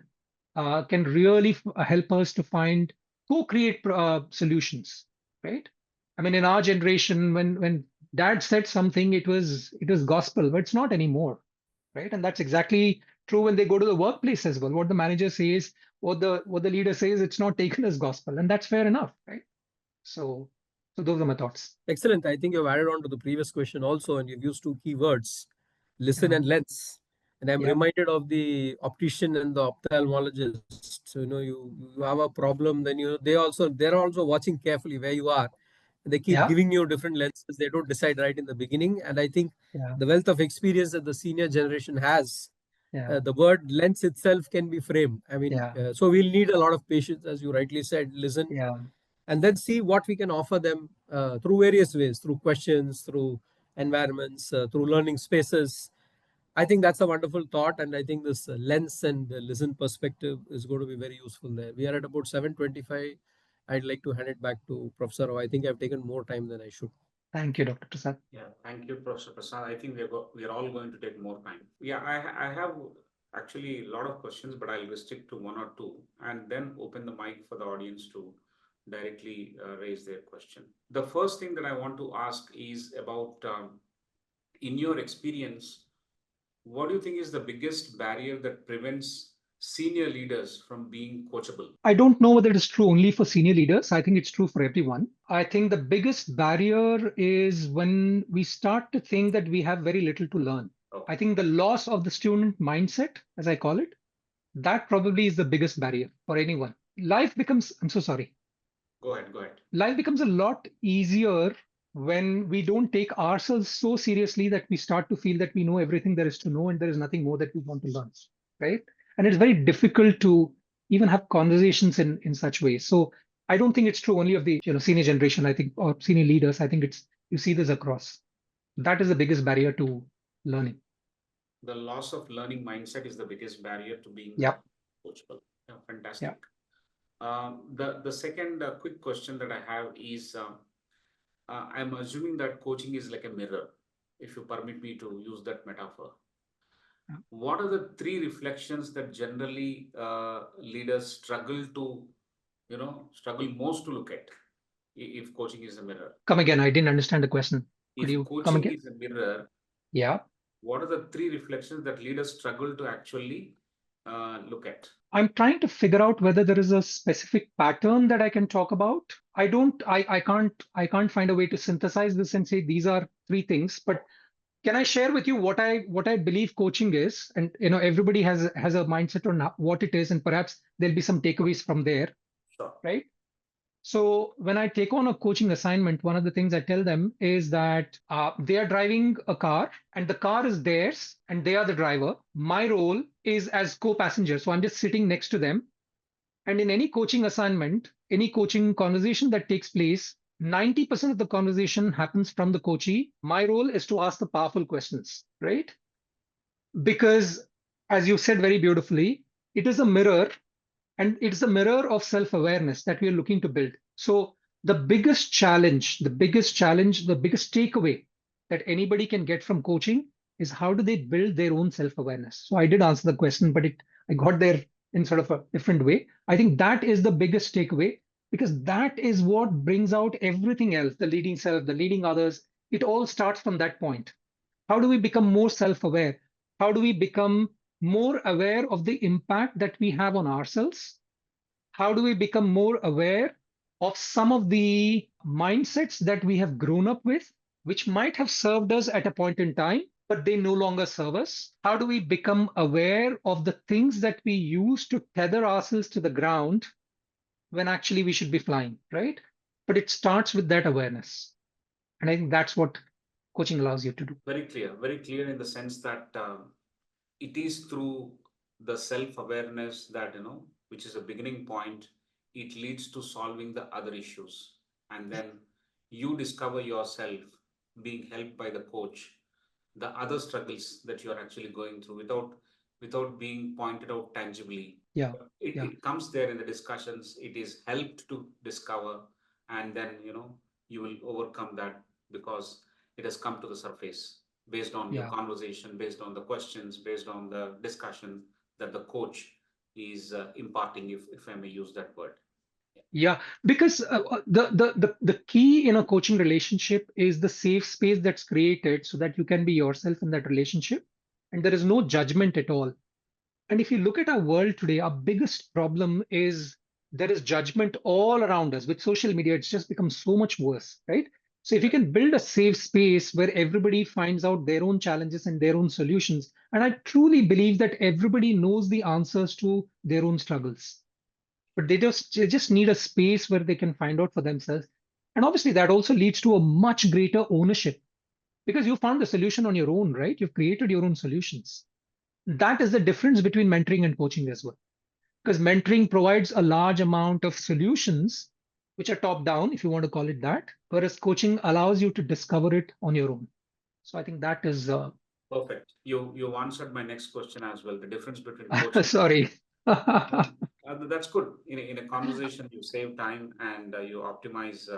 can really help us to find co-create solutions, right? I mean, in our generation, when Dad said something, it was gospel, but it's not anymore, right? And that's exactly true when they go to the workplace as well. What the manager says, what the leader says, it's not taken as gospel, and that's fair enough, right? So those are my thoughts. Excellent. I think you've added on to the previous question also, and you've used two key words, listen Yeah, and lens. And I'm yeah, reminded of the optician and the ophthalmologist. So, you have a problem, then they're also watching carefully where you are. And they keep yeah, giving you different lenses. They don't decide right in the beginning. And I think yeah, the wealth of experience that the senior generation has, yeah, the word lens itself can be framed. I mean, yeah, so we'll need a lot of patience, as you rightly said, listen yeah. and then see what we can offer them through various ways, through questions, through environments, through learning spaces. I think that's a wonderful thought, and I think this lens and listen perspective is going to be very useful there. We are at about 7:25. I'd like to hand it back to Professor Rao. I think I've taken more time than I should. Thank you, Dr. Prasad. Yeah, thank you, Professor Prasad. I think we are all going to take more time. Yeah, I have actually a lot of questions, but I'll restrict to one or two and then open the mic for the audience to directly raise their question. The first thing that I want to ask is about in your experience, what do you think is the biggest barrier that prevents senior leaders from being coachable? I don't know whether it is true only for senior leaders. I think it's true for everyone. I think the biggest barrier is when we start to think that we have very little to learn. Okay. I think the loss of the student mindset, as I call it, that probably is the biggest barrier for anyone. Life becomes, I'm so sorry. Go ahead, go ahead. Life becomes a lot easier when we don't take ourselves so seriously that we start to feel that we know everything there is to know and there is nothing more that we want to learn, right? And it's very difficult to even have conversations in such ways. So I don't think it's true only of the senior generation, I think, or senior leaders. I think it's you see this across. That is the biggest barrier to learning. The loss of learning mindset is the biggest barrier to being Yeah. coachable. Yeah, fantastic. The second quick question that I have is, I'm assuming that coaching is like a mirror, if you permit me to use that metaphor. Yeah. What are the three reflections that generally leaders struggle to, struggle most to look at if coaching is a mirror? Come again, I didn't understand the question. Could If you come coaching again? is a mirror, Yeah. what are the three reflections that leaders struggle to actually look at? I'm trying to figure out whether there is a specific pattern that I can talk about. I can't find a way to synthesize this and say these are three things, but can I share with you what I believe coaching is? And everybody has a mindset on what it is, and perhaps there'll be some takeaways from there, Sure. right? So when I take on a coaching assignment, one of the things I tell them is that they are driving a car and the car is theirs and they are the driver. My role is as co-passenger. So I'm just sitting next to them. And in any coaching assignment, any coaching conversation that takes place, 90% of the conversation happens from the coachee. My role is to ask the powerful questions, right? Because as you said very beautifully, it is a mirror and it's a mirror of self-awareness that we are looking to build. So the biggest challenge, the biggest takeaway that anybody can get from coaching is how do they build their own self-awareness? So I did answer the question, but I got there in sort of a different way. I think that is the biggest takeaway because that is what brings out everything else, the leading self, the leading others. It all starts from that point. How do we become more self-aware? How do we become more aware of the impact that we have on ourselves? How do we become more aware of some of the mindsets that we have grown up with, which might have served us at a point in time, but they no longer serve us? How do we become aware of the things that we use to tether ourselves to the ground when actually we should be flying, right? But it starts with that awareness. And I think that's what coaching allows you to do. Very clear in the sense that it is through the self-awareness that, which is a beginning point, it leads to solving the other issues. And then you discover yourself being helped by the coach, the other struggles that you're actually going through without being pointed out tangibly. Yeah. It comes there in the discussions, it is helped to discover, and then, you will overcome that because it has come to the surface based on your conversation, based on the questions, based on the discussion that the coach is imparting, if I may use that word. Yeah, because the key in a coaching relationship is the safe space that's created so that you can be yourself in that relationship, and there is no judgment at all. And if you look at our world today, our biggest problem is there is judgment all around us. With social media, it's just become so much worse, right? So if you can build a safe space where everybody finds out their own challenges and their own solutions, and I truly believe that everybody knows the answers to their own struggles, but they just need a space where they can find out for themselves. And obviously that also leads to a much greater ownership because you found the solution on your own, right? You've created your own solutions. That is the difference between mentoring and coaching as well, because mentoring provides a large amount of solutions which are top down, if you want to call it that, whereas coaching allows you to discover it on your own. So I think that is Perfect. You answered my next question as well. The difference between coaching. sorry. That's good. In a conversation, you save time and you optimize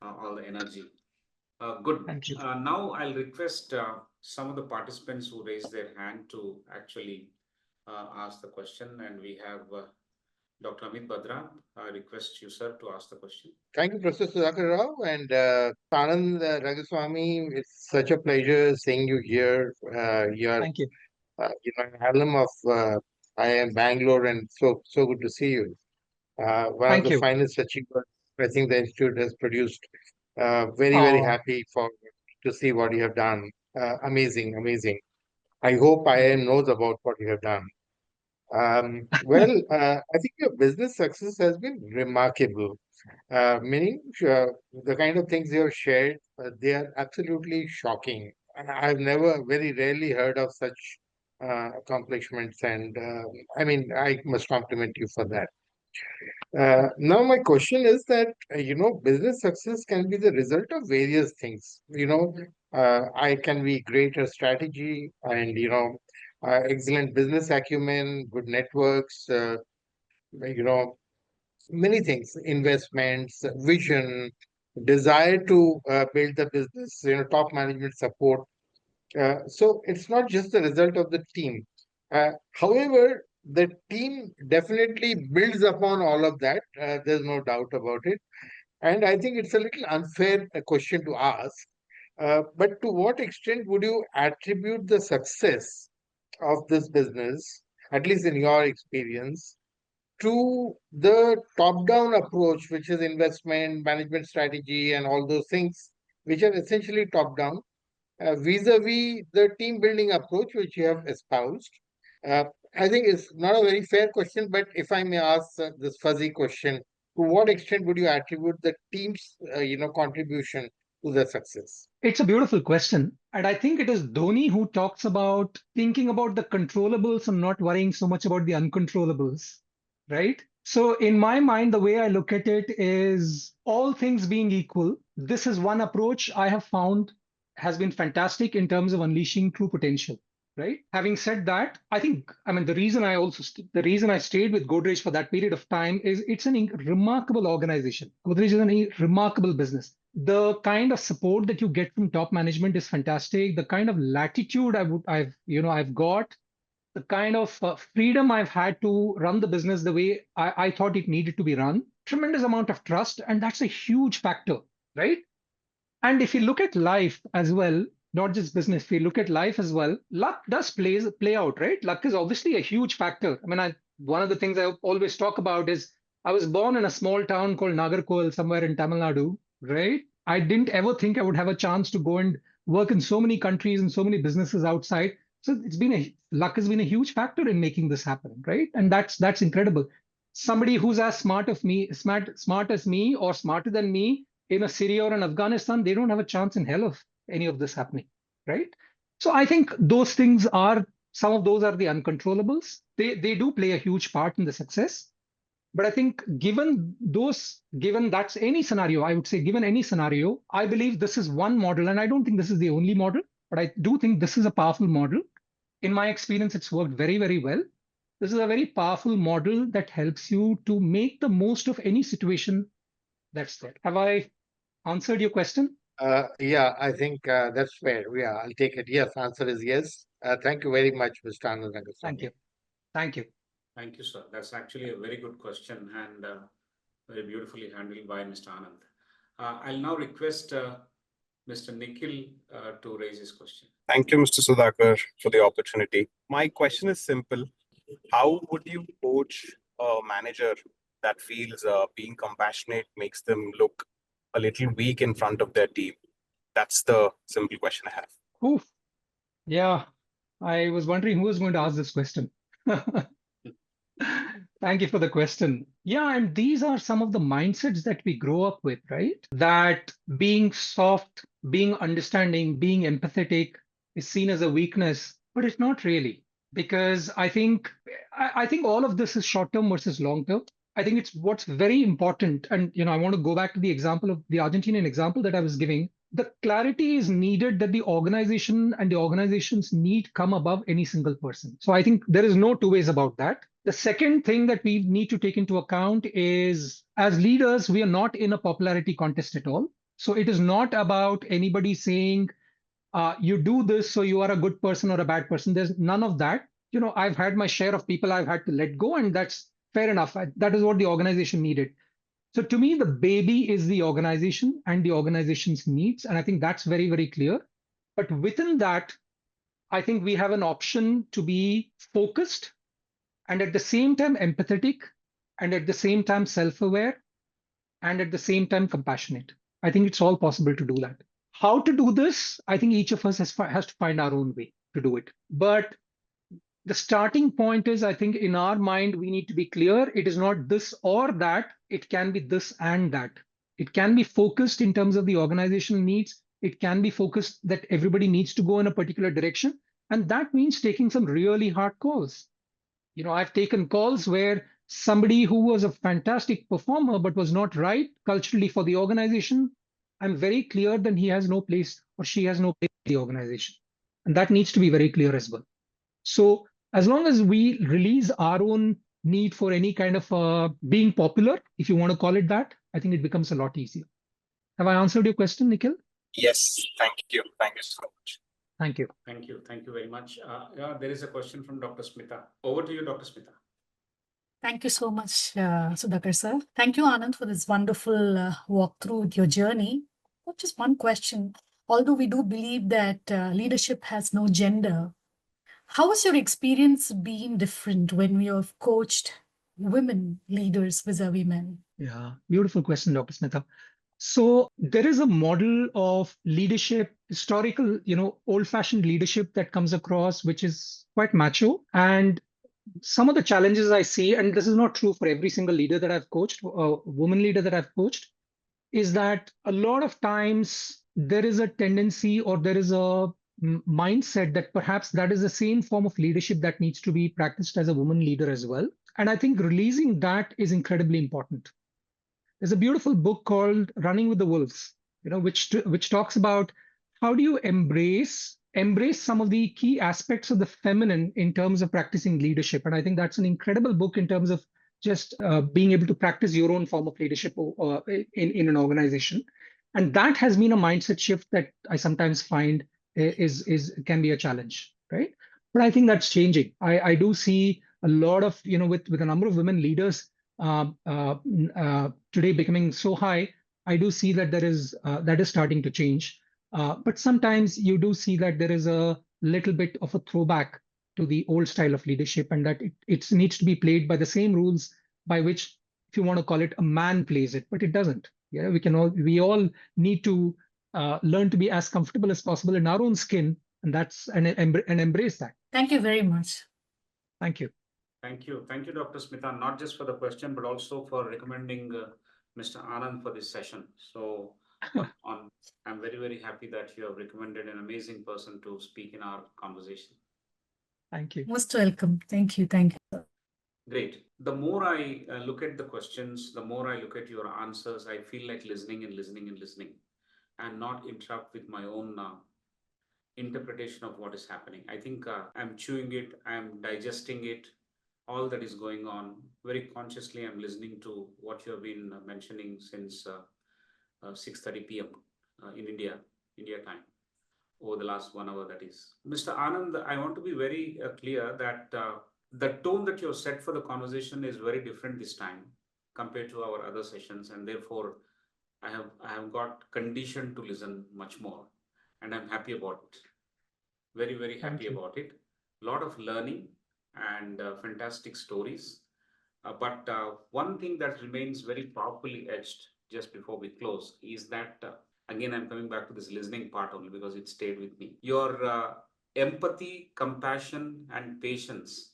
all the energy. Good. Thank you. Now I'll request some of the participants who raised their hand to actually ask the question, and we have Dr. Amit Badra, I request you, sir, to ask the question. Thank you, Professor Sudhakar Rao and Anand Rangaswamy. It's such a pleasure seeing you here. You're, Thank you. an alum of IIM Bangalore, and so good to see you. One of Thank the you. finest achievements I think the institute has produced. Very Oh, happy to see what you have done. Amazing, amazing. I hope IIM knows about what you have done. I think your business success has been remarkable. Meaning, the kind of things you have shared, they are absolutely shocking. And I've never, very rarely heard of such accomplishments, and I mean, I must compliment you for that. Now, my question is that, business success can be the result of various things. I can be great at strategy and, excellent business acumen, good networks, you know, many things, investments, vision, desire to build the business, top management support. So it's not just the result of the team. However, the team definitely builds upon all of that. There's no doubt about it. And I think it's a little unfair question to ask. But to what extent would you attribute the success of this business, at least in your experience, to the top-down approach, which is investment, management strategy, and all those things, which are essentially top-down, vis-a-vis the team-building approach, which you have espoused? Uh, I think it's not a very fair question, but if I may ask this fuzzy question, to what extent would you attribute the team's, contribution to the success? it's a beautiful question. And I think it is Dhoni who talks about thinking about the controllables and not worrying so much about the uncontrollables, right? So, in my mind, the way I look at it is all things being equal, this is one approach I have found has been fantastic in terms of unleashing true potential, right? Having said that, I mean, the reason I stayed with Godrej for that period of time is it's remarkable organization. Godrej is a remarkable business. The kind of support that you get from top management is fantastic. The kind of latitude I've got, the kind of freedom I've had to run the business the way I thought it needed to be run, tremendous amount of trust, and that's a huge factor, right? And if you look at life as well, not just business, if you look at life as well, luck does play out, right? Luck is obviously a huge factor. I mean, one of the things I always talk about is I was born in a small town called Nagarkoil somewhere in Tamil Nadu, right? I didn't ever think I would have a chance to go and work in so many countries and so many businesses outside. So luck has been a huge factor in making this happen, right? And that's incredible. Somebody who's as smart as me or smarter than me in a Syria or in Afghanistan, they don't have a chance in hell of any of this happening, right? So I think some of those are the uncontrollables. They do play a huge part in the success. But I think given that's any scenario, I would say given any scenario, I believe this is one model, and I don't think this is the only model, but I do think this is a powerful model. In my experience, it's worked very, very well. This is a very powerful model that helps you to make the most of any situation that's there. Have I answered your question? Yeah, I think that's fair. Yeah, I'll take it. Yes, answer is yes. Thank you very much, Mr. Anand Thank Rangaswamy. you. Thank you. Thank you, sir. That's actually a very good question and very beautifully handled by Mr. Anand. I'll now request Mr. Nikhil to raise his question. Thank you, Mr. Sudhakar, for the opportunity. My question is simple. How would you coach a manager that feels being compassionate makes them look a little weak in front of their team? That's the simple question I have. Oof. Yeah, I was wondering who was going to ask this question. Thank you for the question. Yeah, and these are some of the mindsets that we grow up with, right? That being soft, being understanding, being empathetic is seen as a weakness, but it's not really. Because I think all of this is short term versus long term. I think it's what's very important. And I want to go back to the example of the Argentinian example that I was giving. The clarity is needed that the organization and the organization's need come above any single person. So I think there is no two ways about that. The second thing that we need to take into account is as leaders, we are not in a popularity contest at all. So it is not about anybody saying, you do this, so you are a good person or a bad person. There's none of that. I've had my share of people I've had to let go, and that's fair enough. That is what the organization needed. So to me, the baby is the organization and the organization's needs. And I think that's very, very clear. But within that, I think we have an option to be focused and at the same time empathetic and at the same time self-aware and at the same time compassionate. I think it's all possible to do that. How to do this? I think each of us has to find our own way to do it. But the starting point is, I think in our mind, we need to be clear. It is not this or that. It can be this and that. It can be focused in terms of the organizational needs. It can be focused that everybody needs to go in a particular direction. And that means taking some really hard calls. I've taken calls where somebody who was a fantastic performer but was not right culturally for the organization, I'm very clear that he has no place or she has no place in the organization. And that needs to be very clear as well. So as long as we release our own need for any kind of being popular, if you want to call it that, I think it becomes a lot easier. Have I answered your question, Nikhil? Yes, thank you. Thank you so much. Thank you. Thank you. Thank you very much. There is a question from Dr. Smita. Over to you, Dr. Smita. Thank you so much, Sudhakar sir. Thank you, Anand, for this wonderful walkthrough with your journey. Just one question. Although we do believe that leadership has no gender, how has your experience been different when you have coached women leaders vis-a-vis men? Yeah, beautiful question, Dr. Smita. So there is a model of leadership, historical, old-fashioned leadership that comes across, which is quite macho. And some of the challenges I see, and this is not true for every single leader that I've coached, woman leader that I've coached, is that a lot of times there is a tendency or there is a mindset that perhaps that is the same form of leadership that needs to be practiced as a woman leader as well. And I think releasing that is incredibly important. There's a beautiful book called Running with the Wolves, which talks about how do you embrace some of the key aspects of the feminine in terms of practicing leadership. And I think that's an incredible book in terms of just being able to practice your own form of leadership in an organization. And that has been a mindset shift that I sometimes find can be a challenge, right? But I think that's changing. I do see a lot of, with a number of women leaders today becoming so high, I do see that that is starting to change. But sometimes you do see that there is a little bit of a throwback to the old style of leadership, and that it needs to be played by the same rules by which, if you want to call it, a man plays it, but it doesn't. Yeah, we all need to learn to be as comfortable as possible in our own skin, and embrace that. Thank you very much. Thank you. Thank you. Thank you, Dr. Smita, not just for the question, but also for recommending Mr. Anand for this session. So I'm very, very happy that you have recommended an amazing person to speak in our conversation. Thank you. Most welcome. Thank you. Thank you. Great. The more I look at the questions, the more I look at your answers, I feel like listening and listening and listening and not interrupt with my own interpretation of what is happening. I think I'm chewing it, I'm digesting it, all that is going on. Very consciously, I'm listening to what you have been mentioning since 6:30 p.m. In India time, over the last 1 hour, that is. Mr. Anand, I want to be very clear that the tone that you have set for the conversation is very different this time compared to our other sessions, and therefore I have got conditioned to listen much more, and I'm happy about it. Very, very happy about it. A lot of learning and fantastic stories. But one thing that remains very powerfully etched just before we close is that, again, I'm coming back to this listening part only because it stayed with me. Your empathy, compassion, and patience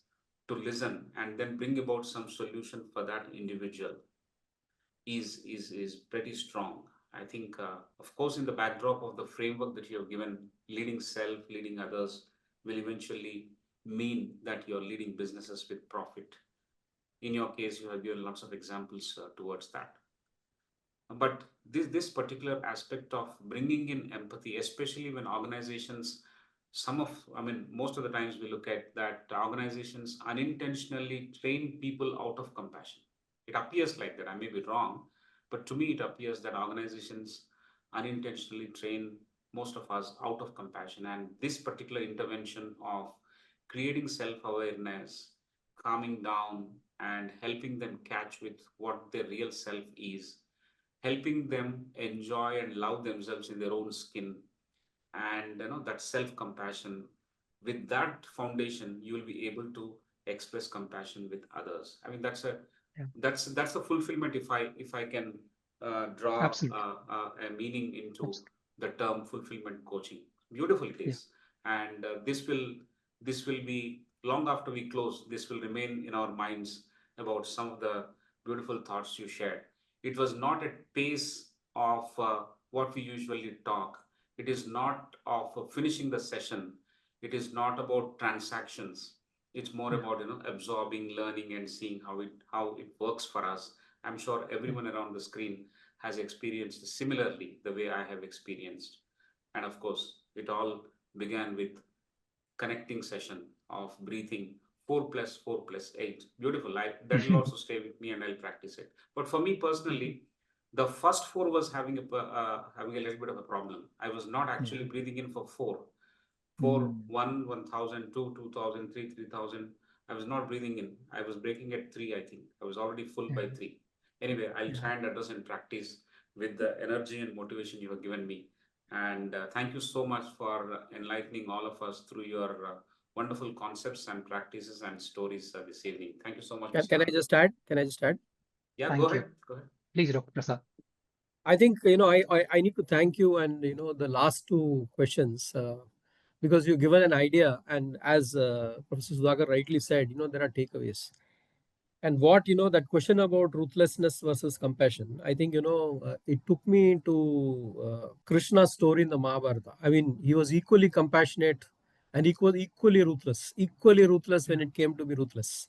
to listen and then bring about some solution for that individual is pretty strong. I think, of course, in the backdrop of the framework that you have given, leading self, leading others will eventually mean that you're leading businesses with profit. In your case, you have given lots of examples towards that. But this particular aspect of bringing in empathy, especially when organizations, most of the times we look at that organizations unintentionally train people out of compassion. It appears like that. I may be wrong, but to me, it appears that organizations unintentionally train most of us out of compassion. And this particular intervention of creating self-awareness, calming down and helping them catch with what their real self is, helping them enjoy and love themselves in their own skin, and that self-compassion. With that foundation, you will be able to express compassion with others. I mean, Yeah. that's the fulfillment. If I can draw Absolutely. a meaning into Absolutely. the term fulfillment coaching, beautiful it Yeah. is. And this will be long after we close. This will remain in our minds about some of the beautiful thoughts you shared. It was not at pace of what we usually talk. It is not of finishing the session. It is not about transactions. It's more Yeah. about absorbing, learning, and seeing how it works for us. I'm sure everyone around the screen has experienced similarly the way I have experienced. And of course, it all began with connecting session of breathing 4+4+8. Beautiful. That will also stay with me, and I'll practice it. But for me personally, the first four was having a little bit of a problem. I was not actually breathing in for four. Four, 1,000, 2,000, 3,000. I was not breathing in. I was breaking at three, I think. I was already full by three. Anyway, I'll try and address and practice with the energy and motivation you have given me. And thank you so much for enlightening all of us through your wonderful concepts and practices and stories this evening. Thank you so much, Mr. Can I Anand. just add? Can I just add? Yeah, Thank go you. ahead. Go ahead. Please, Dr. Prasad. I think, I need to thank you and, the last two questions, because you've given an idea. And as Professor Sudhakar rightly said, there are takeaways. And what, that question about ruthlessness versus compassion, I think, it took me to Krishna's story in the Mahabharata. I mean, he was equally compassionate and equally ruthless when it came to be ruthless.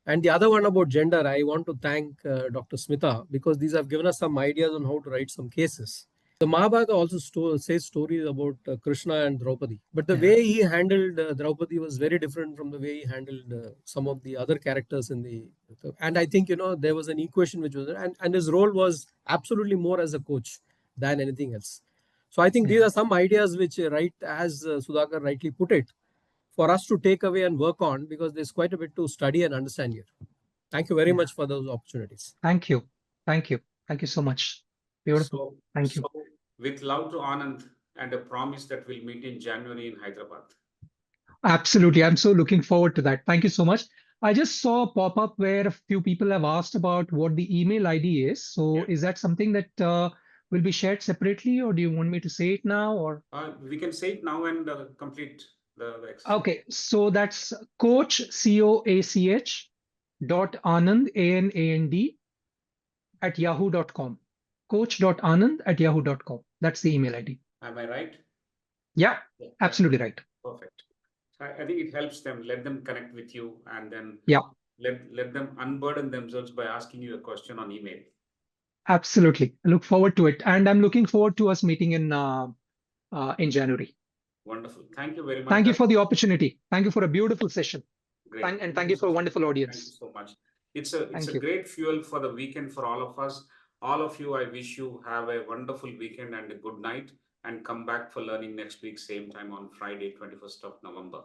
And the other one about gender, I want to thank Dr. Smita, because these have given us some ideas on how to write some cases. The Mahabharata also says stories about Krishna and Draupadi, but the way he handled Draupadi was very different from the way he handled some of the other characters in the. And I think there was an equation which was, and his role was absolutely more as a coach than anything else. So I think these are some ideas which, right as Sudhakar rightly put it, for us to take away and work on, because there's quite a bit to study and understand here. Thank you very much for those opportunities. Thank you. Thank you. Thank you so much. Beautiful. So, Thank you. with love to Anand and a promise that we'll meet in January in Hyderabad. Absolutely. I'm so looking forward to that. Thank you so much. I just saw a pop-up where a few people have asked about what the email ID is. So is that something that will be shared separately, or do you want me to say it now? Or We can say it now and complete the exercise. okay, so that's coach COACH .Anand ANAND at yahoo.com. Coach.anand@yahoo.com. That's the email ID. Am I right? Yeah, absolutely right. Perfect. So I think it helps them. Let them connect with you, and then Yeah, let them unburden themselves by asking you a question on email. absolutely. I look forward to it, and I'm looking forward to us meeting in January. Wonderful. Thank you very much. Thank you for the opportunity. Thank you for a beautiful session. Great. And thank you for a wonderful Thank you audience. so much. It's a Thank you. great fuel for the weekend for all of us. All of you, I wish you have a wonderful weekend and a good night, and come back for learning next week, same time on Friday, 21st of November.